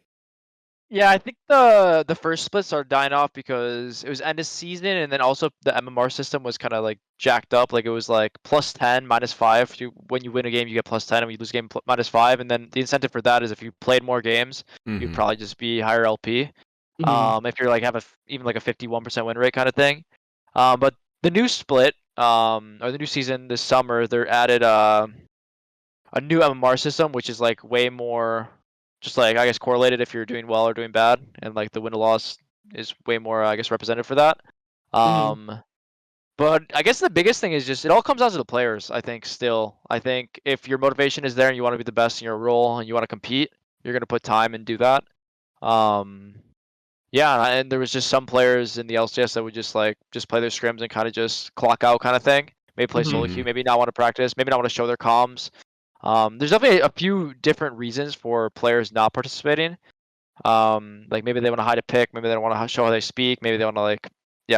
Yeah, I think the first split started dying off because it was end of season, and then also the MMR system was kind of like jacked up. Like it was like +10, -5. When you win a game, you get +10, and when you lose a game, -5. And then the incentive for that is if you played more games, you'd probably just be higher LP. If you're like even like a 51% win rate kind of thing. But the new split, or the new season this summer, they added a new MMR system, which is like way more just like, I guess, correlated if you're doing well or doing bad, and like the win or loss is way more, I guess, represented for that. But I guess the biggest thing is just it all comes down to the players. I think if your motivation is there and you want to be the best in your role and you want to compete, you're gonna put time and do that. Yeah, and there was just some players in the LCS that would just play their scrims and kind of just clock out kind of thing. Maybe play solo queue, maybe not want to practice, maybe not want to show their comms. There's definitely a few different reasons for players not participating. Like maybe they want to hide a pick, maybe they don't want to show how they speak, maybe they want to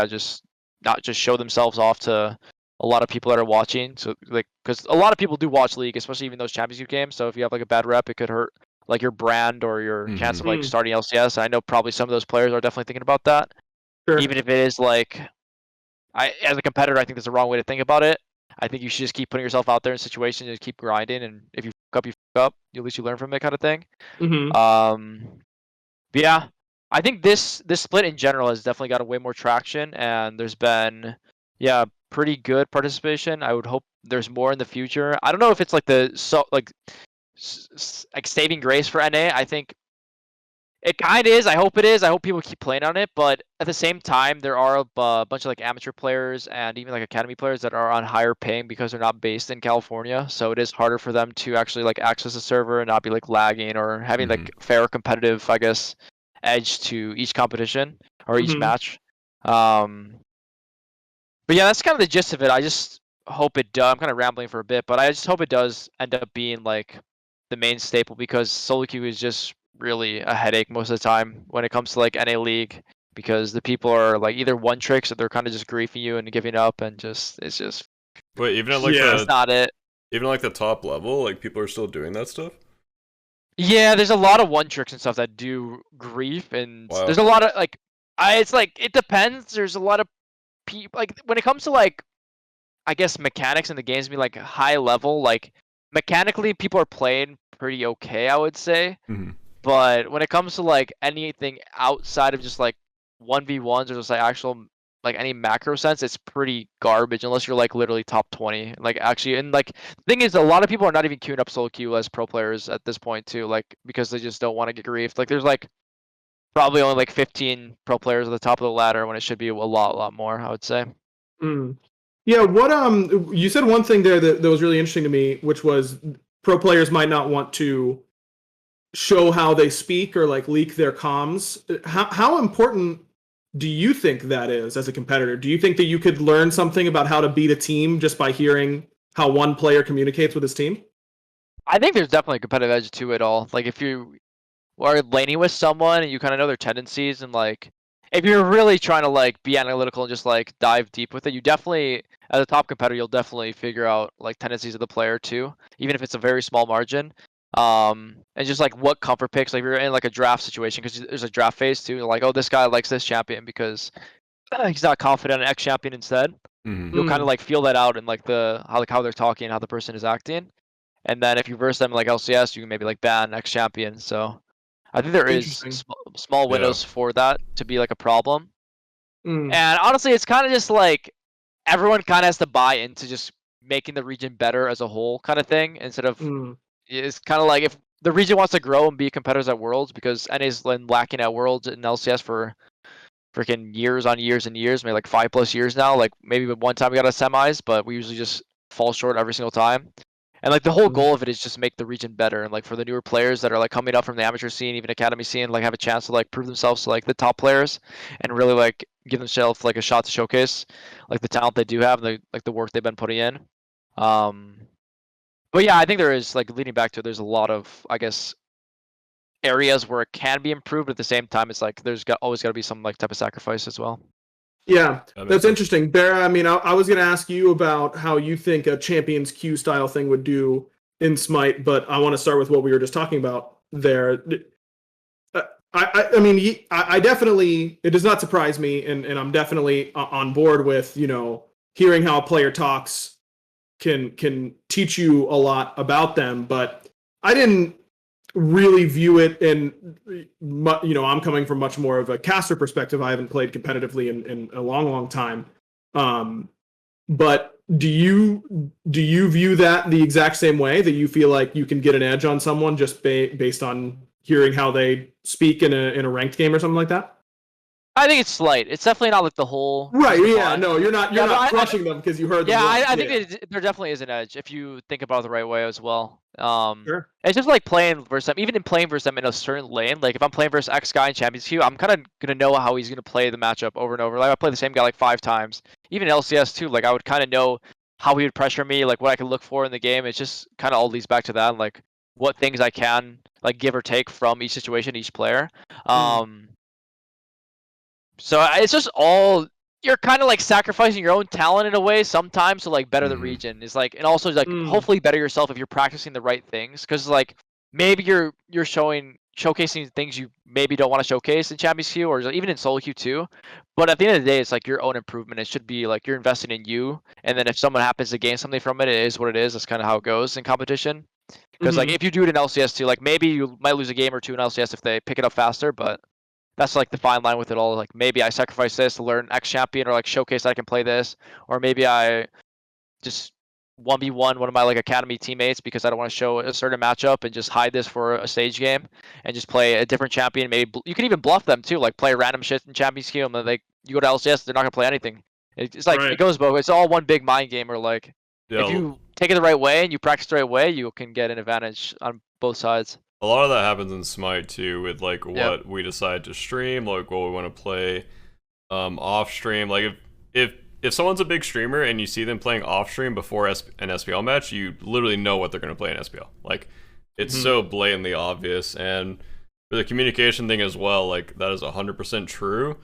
just not just show themselves off to a lot of people that are watching. So because a lot of people do watch League, especially even those Champions League games. So if you have like a bad rep, it could hurt like your brand or your chance of like starting LCS. I know probably some of those players are definitely thinking about that. Sure. Even if it is like, as a competitor, I think that's the wrong way to think about it. I think you should just keep putting yourself out there in situations and keep grinding. And if you fuck up, you fuck up. At least you learn from it, kind of thing. But yeah, I think this split in general has definitely got a way more traction, and there's been pretty good participation. I would hope there's more in the future. I don't know if it's like like saving grace for NA. I think it kind of is. I hope it is. I hope people keep playing on it. But at the same time, there are a bunch of like amateur players and even like academy players that are on higher paying because they're not based in California. So it is harder for them to actually like access a server and not be like lagging or having like fair competitive, I guess, edge to each competition or each match. But yeah, that's kind of the gist of it. I just hope it does. I'm kind of rambling for a bit, but I just hope it does end up being like the main staple, because solo queue is just really a headache most of the time when it comes to like NA League, because the people are like either one tricks or they're kind of just griefing you and giving up, and it's just wait, even at like it's not it. Even like the top level, like people are still doing that stuff. Yeah, there's a lot of one tricks and stuff that do grief, and there's a lot of like It's like it depends. There's a lot of people like when it comes to like I guess mechanics in the games being like high level, like mechanically people are playing pretty okay, I would say. Mm-hmm. But when it comes to like anything outside of just like 1v1s or just like actual like any macro sense, it's pretty garbage unless you're like literally top 20. Like actually, and like the thing is, a lot of people are not even queuing up solo queue as pro players at this point too, like because they just don't want to get griefed. Like there's like probably only like 15 pro players at the top of the ladder when it should be a lot more, I would say. Mm. Yeah, what you said one thing there that was really interesting to me, which was pro players might not want to show how they speak or like leak their comms. How important do you think that is as a competitor? Do you think that you could learn something about how to beat a team just by hearing how one player communicates with his team? I think there's definitely a competitive edge to it all. Like if you are laning with someone and you kind of know their tendencies and like if you're really trying to like be analytical and just like dive deep with it, you definitely as a top competitor you'll definitely figure out like tendencies of the player too, even if it's a very small margin. And just like what comfort picks, like if you're in like a draft situation, because there's a draft phase too, like oh this guy likes this champion because he's not confident in X champion instead. Mm-hmm. You'll kind of like feel that out in like the how they're talking, how the person is acting, and then if you verse them in, like LCS, you can maybe like ban X champion. So I think there is small windows for that to be like a problem. And honestly, it's kind of just like everyone kind of has to buy into just making the region better as a whole kind of thing instead of it's kind of like if the region wants to grow and be competitors at Worlds, because NA's been lacking at Worlds and LCS for freaking years on years and years, maybe like 5+ years now. Like maybe one time we got a semis, but we usually just fall short every single time. And like the whole goal of it is just make the region better, and like for the newer players that are like coming up from the amateur scene, even academy scene, like have a chance to like prove themselves to like the top players and really like give themselves like a shot to showcase like the talent they do have and the work they've been putting in. But yeah, I think there is like leading back to it, there's a lot of I guess areas where it can be improved. But at the same time, it's like there's always got to be some like type of sacrifice as well. Yeah, that's interesting. Bear, I mean, I was going to ask you about how you think a Champions Q style thing would do in Smite, but I want to start with what we were just talking about there. I mean, I definitely, it does not surprise me, and I'm definitely on board with, you know, hearing how a player talks can teach you a lot about them, but I didn't really view it in, you know, I'm coming from much more of a caster perspective. I haven't played competitively in a long time. But do you view that the exact same way, that you feel like you can get an edge on someone just based on hearing how they speak in a ranked game or something like that? I think it's slight. It's definitely not like the whole. Right. Yeah. No, you're not crushing them because you heard them. Yeah, I think there definitely is an edge if you think about it the right way as well. Sure. It's just like playing versus them. Even in playing versus them in a certain lane, like if I'm playing versus X guy in Champions Queue, I'm kind of gonna know how he's gonna play the matchup over and over. Like I play the same guy like 5 times. Even in LCS too, like I would kind of know how he would pressure me, like what I could look for in the game. It's just kind of all leads back to that, and, like what things I can like give or take from each situation, each player. So it's just all you're kind of like sacrificing your own talent in a way sometimes to like better the region. Is like, and also like hopefully better yourself if you're practicing the right things, because like maybe you're showcasing things you maybe don't want to showcase in Champions Queue or even in solo queue too. But at the end of the day, it's like your own improvement. It should be like you're investing in you, and then if someone happens to gain something from it, it is what it is. That's kind of how it goes in competition. Because like if you do it in LCS too, like maybe you might lose a game or two in LCS if they pick it up faster, but that's like the fine line with it all. Like maybe I sacrifice this to learn X champion or like showcase that I can play this, or maybe I just 1v1 one of my like academy teammates because I don't want to show a certain matchup and just hide this for a stage game and just play a different champion. Maybe you can even bluff them too, like play random shit in Champions Queue, and then like you go to LCS, they're not gonna play anything. It's like It goes both. It's all one big mind game. Or like if you take it the right way and you practice the right way, you can get an advantage on both sides. A lot of that happens in Smite too, with like what we decide to stream, like what we want to play off stream. Like if someone's a big streamer and you see them playing off stream before an SPL match, you literally know what they're going to play in SPL. Like it's so blatantly obvious. And for the communication thing as well, like that is 100% true,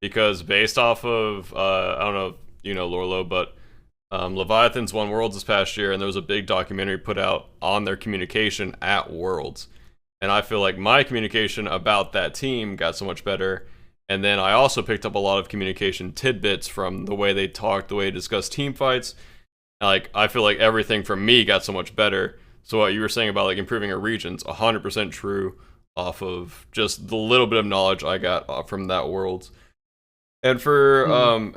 because based off of I don't know if you know Lourlo, but Leviathan's won Worlds this past year, and there was a big documentary put out on their communication at Worlds. And I feel like my communication about that team got so much better. And then I also picked up a lot of communication tidbits from the way they talked, the way they discussed team fights. Like, I feel like everything from me got so much better. So what you were saying about like improving our regions, 100% true off of just the little bit of knowledge I got from that world. And for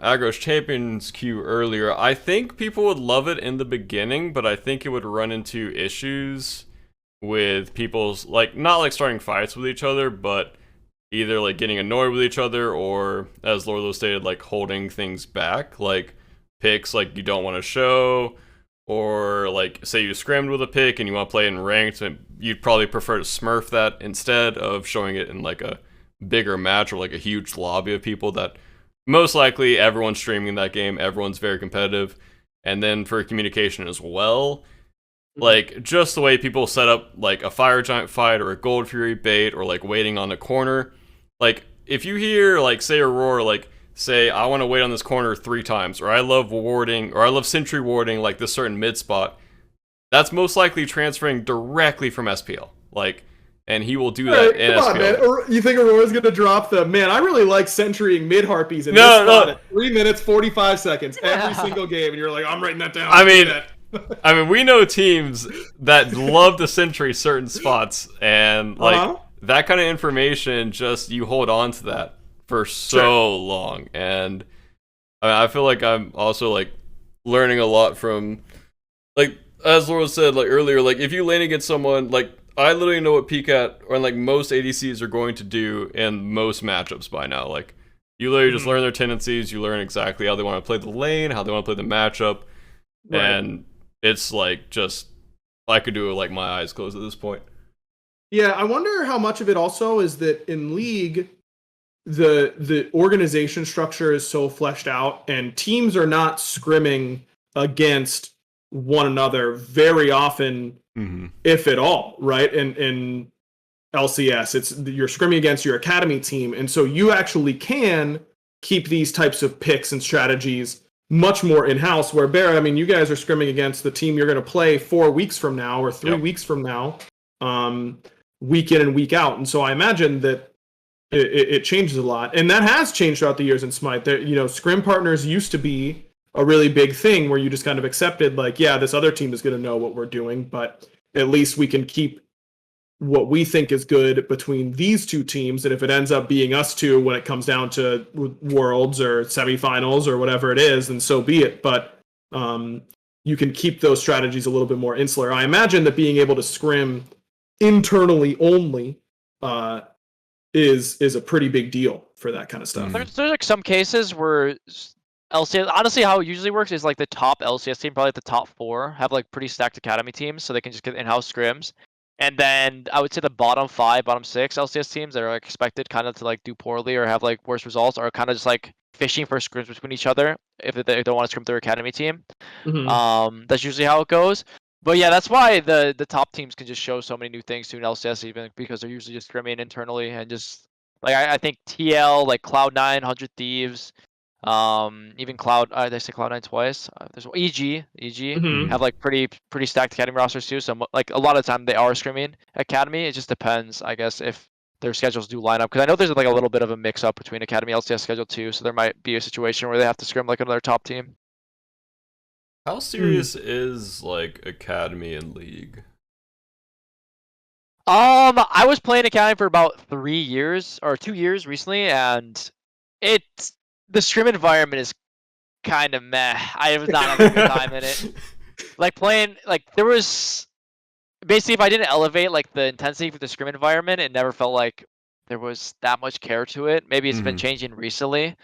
Agro's Champions queue earlier, I think people would love it in the beginning, but I think it would run into issues with people's, like, not like starting fights with each other, but either like getting annoyed with each other or, as Lourlo stated, like holding things back, like picks like you don't want to show, or like say you scrimmed with a pick and you want to play in ranked, and you'd probably prefer to smurf that instead of showing it in like a bigger match or like a huge lobby of people that most likely everyone's streaming that game, everyone's very competitive. And then for communication as well, like just the way people set up like a fire giant fight or a gold fury bait or like waiting on a corner. Like, if you hear, like, say Aurora, like, say, I want to wait on this corner 3 times, or I love warding, or I love sentry warding, like, this certain mid spot, that's most likely transferring directly from SPL. Like, and he will do that in come SPL. On, man. You think Aurora's going to drop the, man, I really like sentrying mid-harpies in this spot at 3 minutes, 45 seconds every single game, and you're like, I'm writing that down. I mean, we know teams that love to sentry certain spots, and, like, that kind of information, just you hold on to that for so long. And I feel like I'm also like learning a lot from, like, as Laura said like earlier, like if you lane against someone, like I literally know what PCAT or like most ADCs are going to do in most matchups by now. Like you literally just learn their tendencies, you learn exactly how they want to play the lane, how they want to play the matchup, and it's like just I could do it like my eyes closed at this point. Yeah, I wonder how much of it also is that in League, the organization structure is so fleshed out, and teams are not scrimming against one another very often, if at all, right? In LCS, it's you're scrimming against your academy team, and so you actually can keep these types of picks and strategies much more in-house. Where Bear, I mean, you guys are scrimming against the team you're going to play 4 weeks from now or 3 weeks from now. Week in and week out, and so I imagine that it changes a lot, and that has changed throughout the years in Smite. There, you know, scrim partners used to be a really big thing where you just kind of accepted, like, yeah, this other team is going to know what we're doing, but at least we can keep what we think is good between these two teams, and if it ends up being us two when it comes down to worlds or semifinals or whatever it is, then so be it. But you can keep those strategies a little bit more insular. I imagine that being able to scrim internally only is a pretty big deal for that kind of stuff. There's like some cases where LCS, honestly, how it usually works is like the top LCS team, probably like the top 4, have like pretty stacked academy teams, so they can just get in-house scrims. And then I would say the bottom 5, bottom 6 LCS teams that are like expected kind of to like do poorly or have like worse results are kind of just like fishing for scrims between each other if they don't want to scrim their academy team. That's usually how it goes. But yeah, that's why the top teams can just show so many new things to an LCS, even because they're usually just scrimming internally and just like I think TL, like Cloud9, 100 Thieves, even Cloud. Did I say Cloud9 twice? There's EG have like pretty stacked academy rosters too. So like a lot of the time they are scrimming academy. It just depends, I guess, if their schedules do line up. Because I know there's like a little bit of a mix up between academy LCS schedule too. So there might be a situation where they have to scrim like another top team. How serious is like Academy and League? I was playing Academy for about 3 years or 2 years recently, and the scrim environment is kind of meh. I was not having a good time in it. Like playing, like there was basically if I didn't elevate like the intensity for the scrim environment, it never felt like there was that much care to it. Maybe it's been changing recently.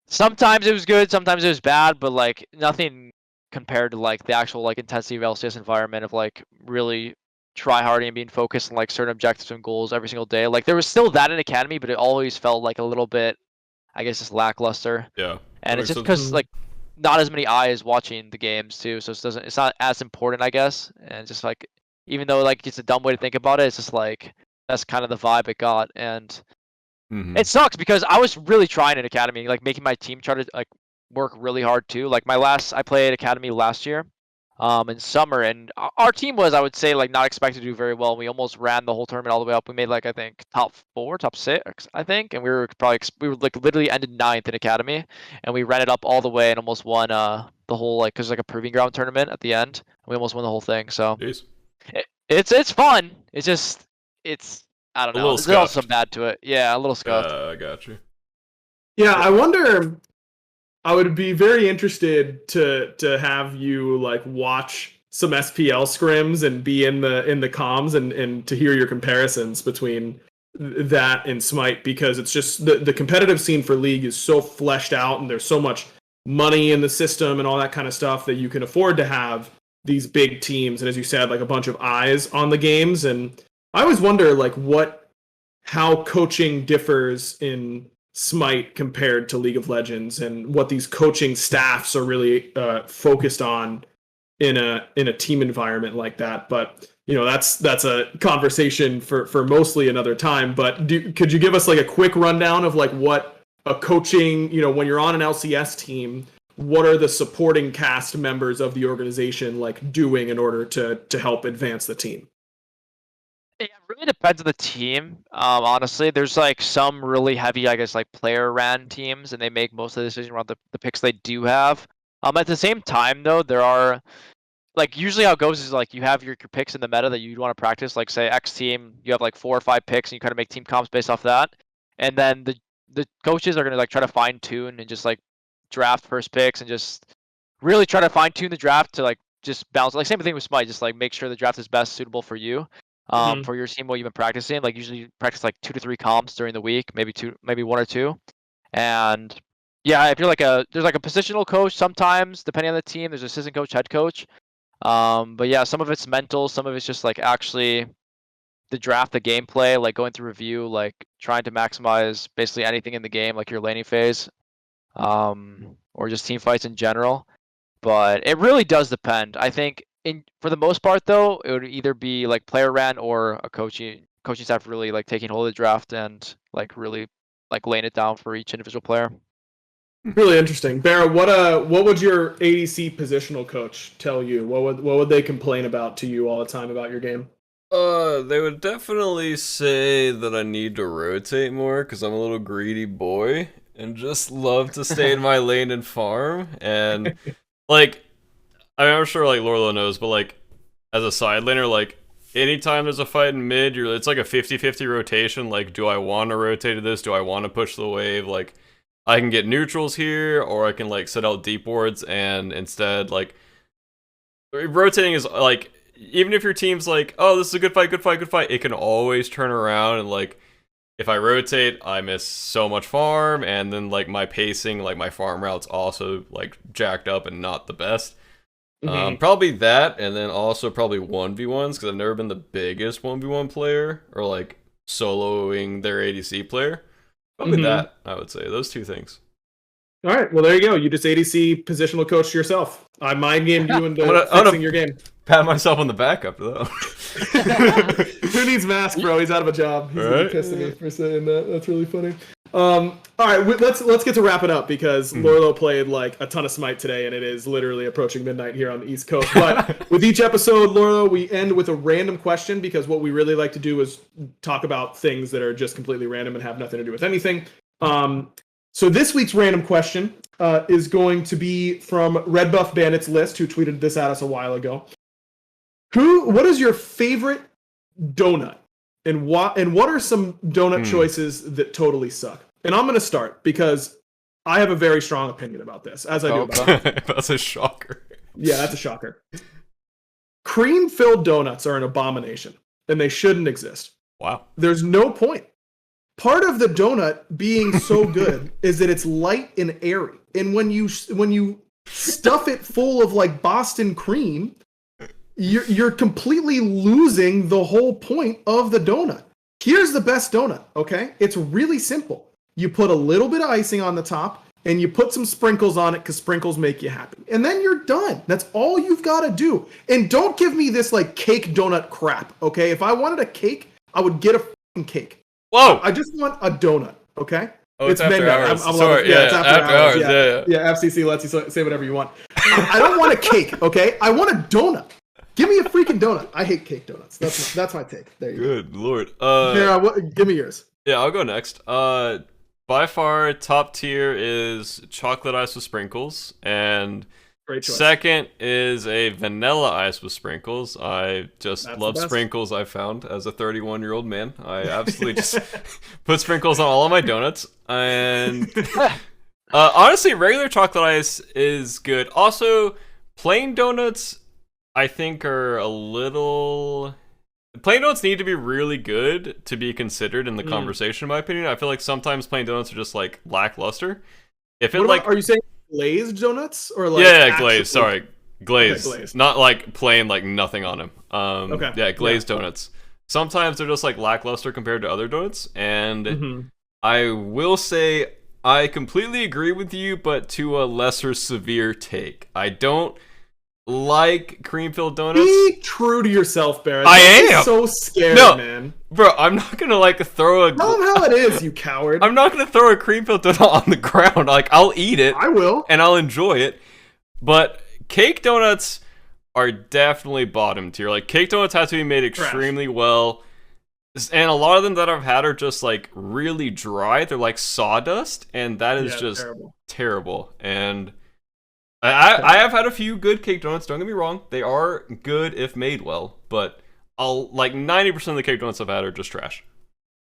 Sometimes it was good, sometimes it was bad, but like nothing compared to like the actual like intensity of LCS environment of like really try harding and being focused on like certain objectives and goals every single day. Like there was still that in Academy, but it always felt like a little bit, I guess, just lackluster. Yeah. And it's just because like not as many eyes watching the games too, so it's not as important, I guess. And just like even though like it's a dumb way to think about it, it's just like that's kind of the vibe it got. And it sucks because I was really trying in Academy, like making my team try to like work really hard too. Like I played Academy last year. in summer, and our team was, I would say, like not expected to do very well. We almost ran the whole tournament all the way up. We made like I think top 4, top 6, I think, and we were like literally ended 9th in academy, and we ran it up all the way and almost won the whole like because like a proving ground tournament at the end. We almost won the whole thing. So it's fun. It's just I don't know. There's also some bad to it. Yeah, a little scuffed. I got you. Yeah, I wonder. I would be very interested to have you like watch some SPL scrims and be in the comms and to hear your comparisons between that and Smite, because it's just the competitive scene for League is so fleshed out and there's so much money in the system and all that kind of stuff that you can afford to have these big teams and, as you said, like a bunch of eyes on the games. And I always wonder like how coaching differs in Smite compared to League of Legends, and what these coaching staffs are really focused on in a team environment like that. But that's a conversation for mostly another time. But could you give us like a quick rundown of like what a coaching, when you're on an LCS team, what are the supporting cast members of the organization like doing in order to help advance the team? It really depends on the team. Honestly, there's like some really heavy, I guess, like player ran teams, and they make most of the decision around the picks they do have. At the same time, though, there are like usually how it goes is like you have your picks in the meta that you want to practice. Like say X team, you have like 4 or 5 picks, and you kind of make team comps based off that. And then the coaches are gonna like try to fine tune and just like draft first picks and just really try to fine tune the draft to like just balance. Like same thing with Smite, just like make sure the draft is best suitable for you. For your team while you've been practicing, like usually practice like 2 to 3 comps during the week, maybe 1 or 2. And yeah, if you're there's like a positional coach sometimes, depending on the team, there's assistant coach, head coach. But yeah, some of it's mental, some of it's just like actually the draft, the gameplay, like going through review, like trying to maximize basically anything in the game, like your laning phase, or just team fights in general. But it really does depend. I think for the most part, though, it would either be like player ran or a coaching staff really like taking hold of the draft and like really like laying it down for each individual player. Really interesting. Barra, what would your ADC positional coach tell you? What would they complain about to you all the time about your game? They would definitely say that I need to rotate more because I'm a little greedy boy and just love to stay in my lane and farm. And like, I'm sure like Lourlo knows, but like as a side laner, like anytime there's a fight in mid, it's like a 50-50 rotation. Like, do I want to rotate to this? Do I want to push the wave? Like, I can get neutrals here, or I can like set out deep wards, and instead like rotating is like, even if your team's like, oh, this is a good fight, it can always turn around and like, if I rotate, I miss so much farm, and then like my pacing, like my farm route's also like jacked up and not the best. Probably that, and then also probably 1v1s, because I've never been the biggest 1v1 player, or like soloing their ADC player. Probably that, I would say. Those 2 things. All right, well, there you go. You just ADC positional coach yourself. I mind gamed you into fixing your game. Pat myself on the back after that. Who needs Mask, bro? He's out of a job. He's really pissed at me for saying that. That's really funny. All right, let's get to wrap it up, because Lourlo played like a ton of Smite today, and it is literally approaching midnight here on the East Coast. But with each episode, Lourlo, we end with a random question, because what we really like to do is talk about things that are just completely random and have nothing to do with anything. So this week's random question is going to be from Red Buff Bandits List, who tweeted this at us a while ago. What is your favorite donut? And what are some donut choices that totally suck? And I'm going to start, because I have a very strong opinion about this, as I do about That's a shocker. Yeah, that's a shocker. Cream-filled donuts are an abomination, and they shouldn't exist. Wow. There's no point. Part of the donut being so good is that it's light and airy. And when you stuff it full of like Boston cream, you're completely losing the whole point of the donut. Here's the best donut, okay? It's really simple. You put a little bit of icing on the top, and you put some sprinkles on it, because sprinkles make you happy. And then you're done. That's all you've got to do. And don't give me this like cake donut crap, okay? If I wanted a cake, I would get a fucking cake. Whoa! I just want a donut, okay? Oh, it's after midnight. hours. I'm Sorry, it's after hours. Yeah. Yeah, FCC lets you say whatever you want. I don't want a cake, okay? I want a donut. Give me a freaking donut. I hate cake donuts. That's my take. There you Good lord. go. Give me yours. Yeah, I'll go next. By far, top tier is chocolate ice with sprinkles, and Great choice. second is a vanilla ice with sprinkles. I just love sprinkles. I found as a 31-year-old man, I absolutely just put sprinkles on all of my donuts. And honestly, regular chocolate ice is good. Also, plain donuts, I think, are a little. Plain donuts need to be really good to be considered in the conversation, in my opinion. I feel like sometimes plain donuts are just like lackluster. If it like, are you saying glazed donuts or like? Yeah, glazed. Sorry, glazed. Okay, glazed. Not like plain, like nothing on them. Okay. Yeah, glazed donuts. Sometimes they're just like lackluster compared to other donuts, and I will say I completely agree with you, but to a lesser severe take. I don't like cream-filled donuts. Be true to yourself, Barrett. I am so scared, No. man. Bro, I'm not gonna like throw a. Tell them how it is, you coward. I'm not gonna throw a cream-filled donut on the ground. Like, I'll eat it. I will. And I'll enjoy it. But cake donuts are definitely bottom tier. Like, cake donuts have to be made extremely well. And a lot of them that I've had are just like really dry. They're like sawdust, and that is just terrible. And I have had a few good cake donuts, don't get me wrong. They are good if made well, but like 90% of the cake donuts I've had are just trash.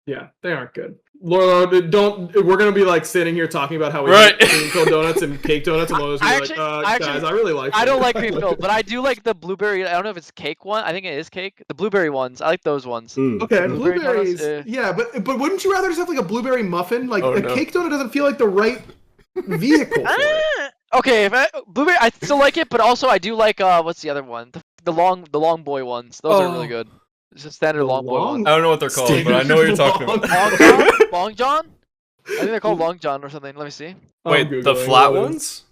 Yeah, they aren't good. Lourlo, we're gonna be like sitting here talking about how we like cream filled donuts and cake donuts, and Lourlo's gonna be like, guys, I really like them. I don't like cream filled, but I do like the blueberry. I don't know if it's cake one. I think it is cake. The blueberry ones. I like those ones. Okay, blueberries. Yeah, but wouldn't you rather just have like a blueberry muffin? Like cake donut doesn't feel like the right vehicle for it. Okay, if blueberry, I still like it, but also I do like what's the other one? The long boy ones. Those are really good. It's a standard long boy one. I don't know what they're called, but I know what you're talking about. Long John? I think they're called Long John or something. Let me see. Wait, the flat ones?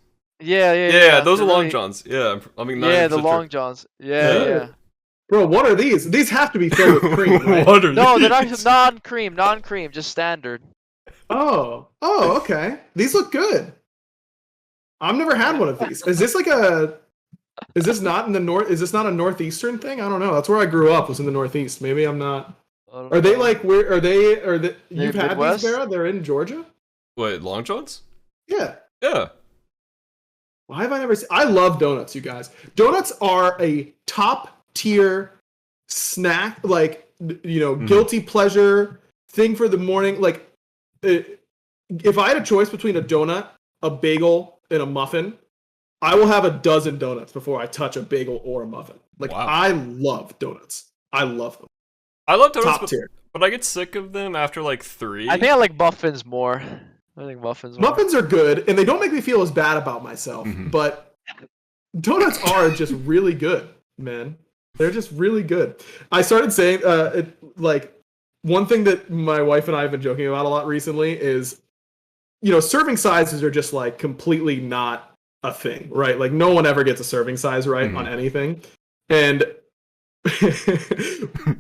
Yeah. Those are Long Johns. Yeah, I mean, yeah, the Long Johns. Yeah. Bro, what are these? These have to be filled with cream, right? What are no, these? they're not non-cream, just standard. Oh, okay. These look good. I've never had one of these. Is this like a? Is this not in the north? Is this not a northeastern thing? I don't know. That's where I grew up. Was in the northeast. Maybe I'm not. Are they like where? Are they? You've had these, Vera? They're in Georgia. What, Long Johns? Yeah. Yeah. Why have I never seen? I love donuts, you guys. Donuts are a top tier snack, like guilty pleasure thing for the morning. Like, if I had a choice between a donut, a bagel, and a muffin, I will have a dozen donuts before I touch a bagel or a muffin. Like, wow. I love donuts. I love them. I love donuts, but I get sick of them after like 3. I think I like muffins more. I think muffins are good, and they don't make me feel as bad about myself. But donuts are just really good, man. They're just really good. I started saying, like, one thing that my wife and I have been joking about a lot recently is, serving sizes are just like completely not a thing, right? Like, no one ever gets a serving size right on anything. And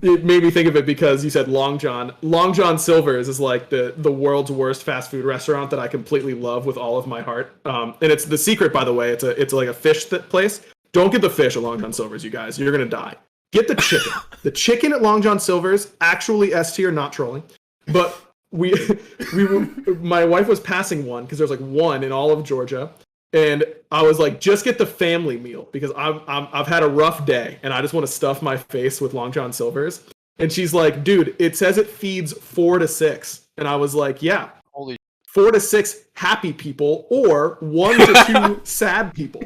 it made me think of it because you said Long John. Long John Silver's is like the world's worst fast food restaurant that I completely love with all of my heart. And it's The Secret, by the way. It's like a fish place. Don't get the fish at Long John Silver's, you guys. You're gonna die. Get the chicken. The chicken at Long John Silver's, actually S tier, not trolling. But my wife was passing one because there's like one in all of Georgia. And I was like, just get the family meal because I've had a rough day and I just want to stuff my face with Long John Silver's. And she's like, dude, it says it feeds 4 to 6. And I was like, yeah, 4 to 6 happy people or 1 to 2 sad people.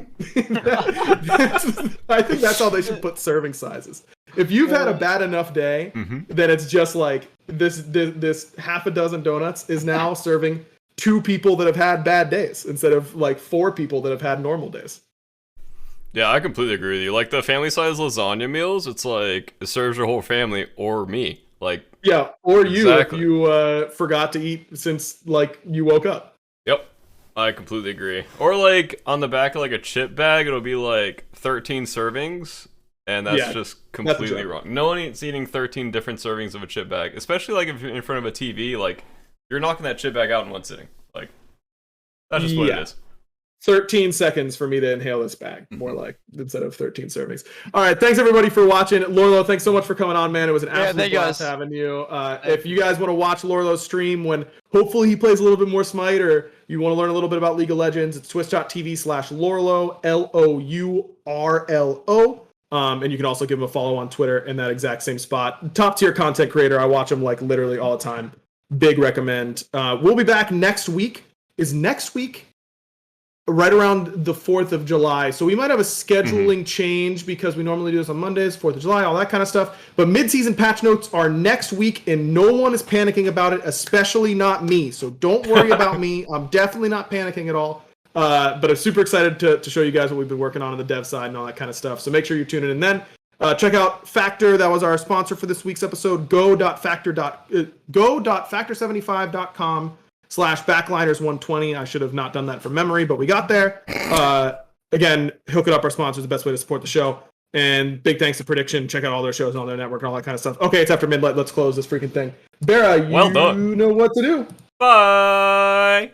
I think that's how they should put serving sizes. If you've had a bad enough day, then it's just like this half a dozen donuts is now serving 2 people that have had bad days instead of like 4 people that have had normal days. Yeah, I completely agree with you. Like the family size lasagna meals, it's like it serves your whole family or me. Like, yeah, or you if you forgot to eat since like you woke up. Yep, I completely agree. Or like on the back of like a chip bag, it'll be like 13 servings, and that's just completely wrong. No one is eating 13 different servings of a chip bag, especially like if you're in front of a TV. Like, you're knocking that chip bag out in one sitting. Like, that's just what it is. 13 seconds for me to inhale this bag, more like, instead of 13 servings. All right, thanks everybody for watching. Lourlo, thanks so much for coming on, man. It was an absolute blast having you. If you guys want to watch Lourlo's stream when hopefully he plays a little bit more Smite, or you want to learn a little bit about League of Legends, it's twitch.tv/Lourlo, Lourlo. And you can also give him a follow on Twitter in that exact same spot. Top tier content creator. I watch him like literally all the time. Big recommend. We'll be back next week. Is next week right around the 4th of July. So we might have a scheduling change because we normally do this on Mondays, 4th of July, all that kind of stuff. But mid-season patch notes are next week, and no one is panicking about it, especially not me. So don't worry about me. I'm definitely not panicking at all. But I'm super excited to show you guys what we've been working on the dev side and all that kind of stuff. So make sure you tune in. And then check out Factor. That was our sponsor for this week's episode. go.factor75.com/backliners120. I should have not done that from memory, but we got there. Again, hook it up. Our sponsor is the best way to support the show. And big thanks to Prediction. Check out all their shows on their network and all that kind of stuff. Okay, it's after midnight. Let's close this freaking thing. Bera, you know what to do. Bye.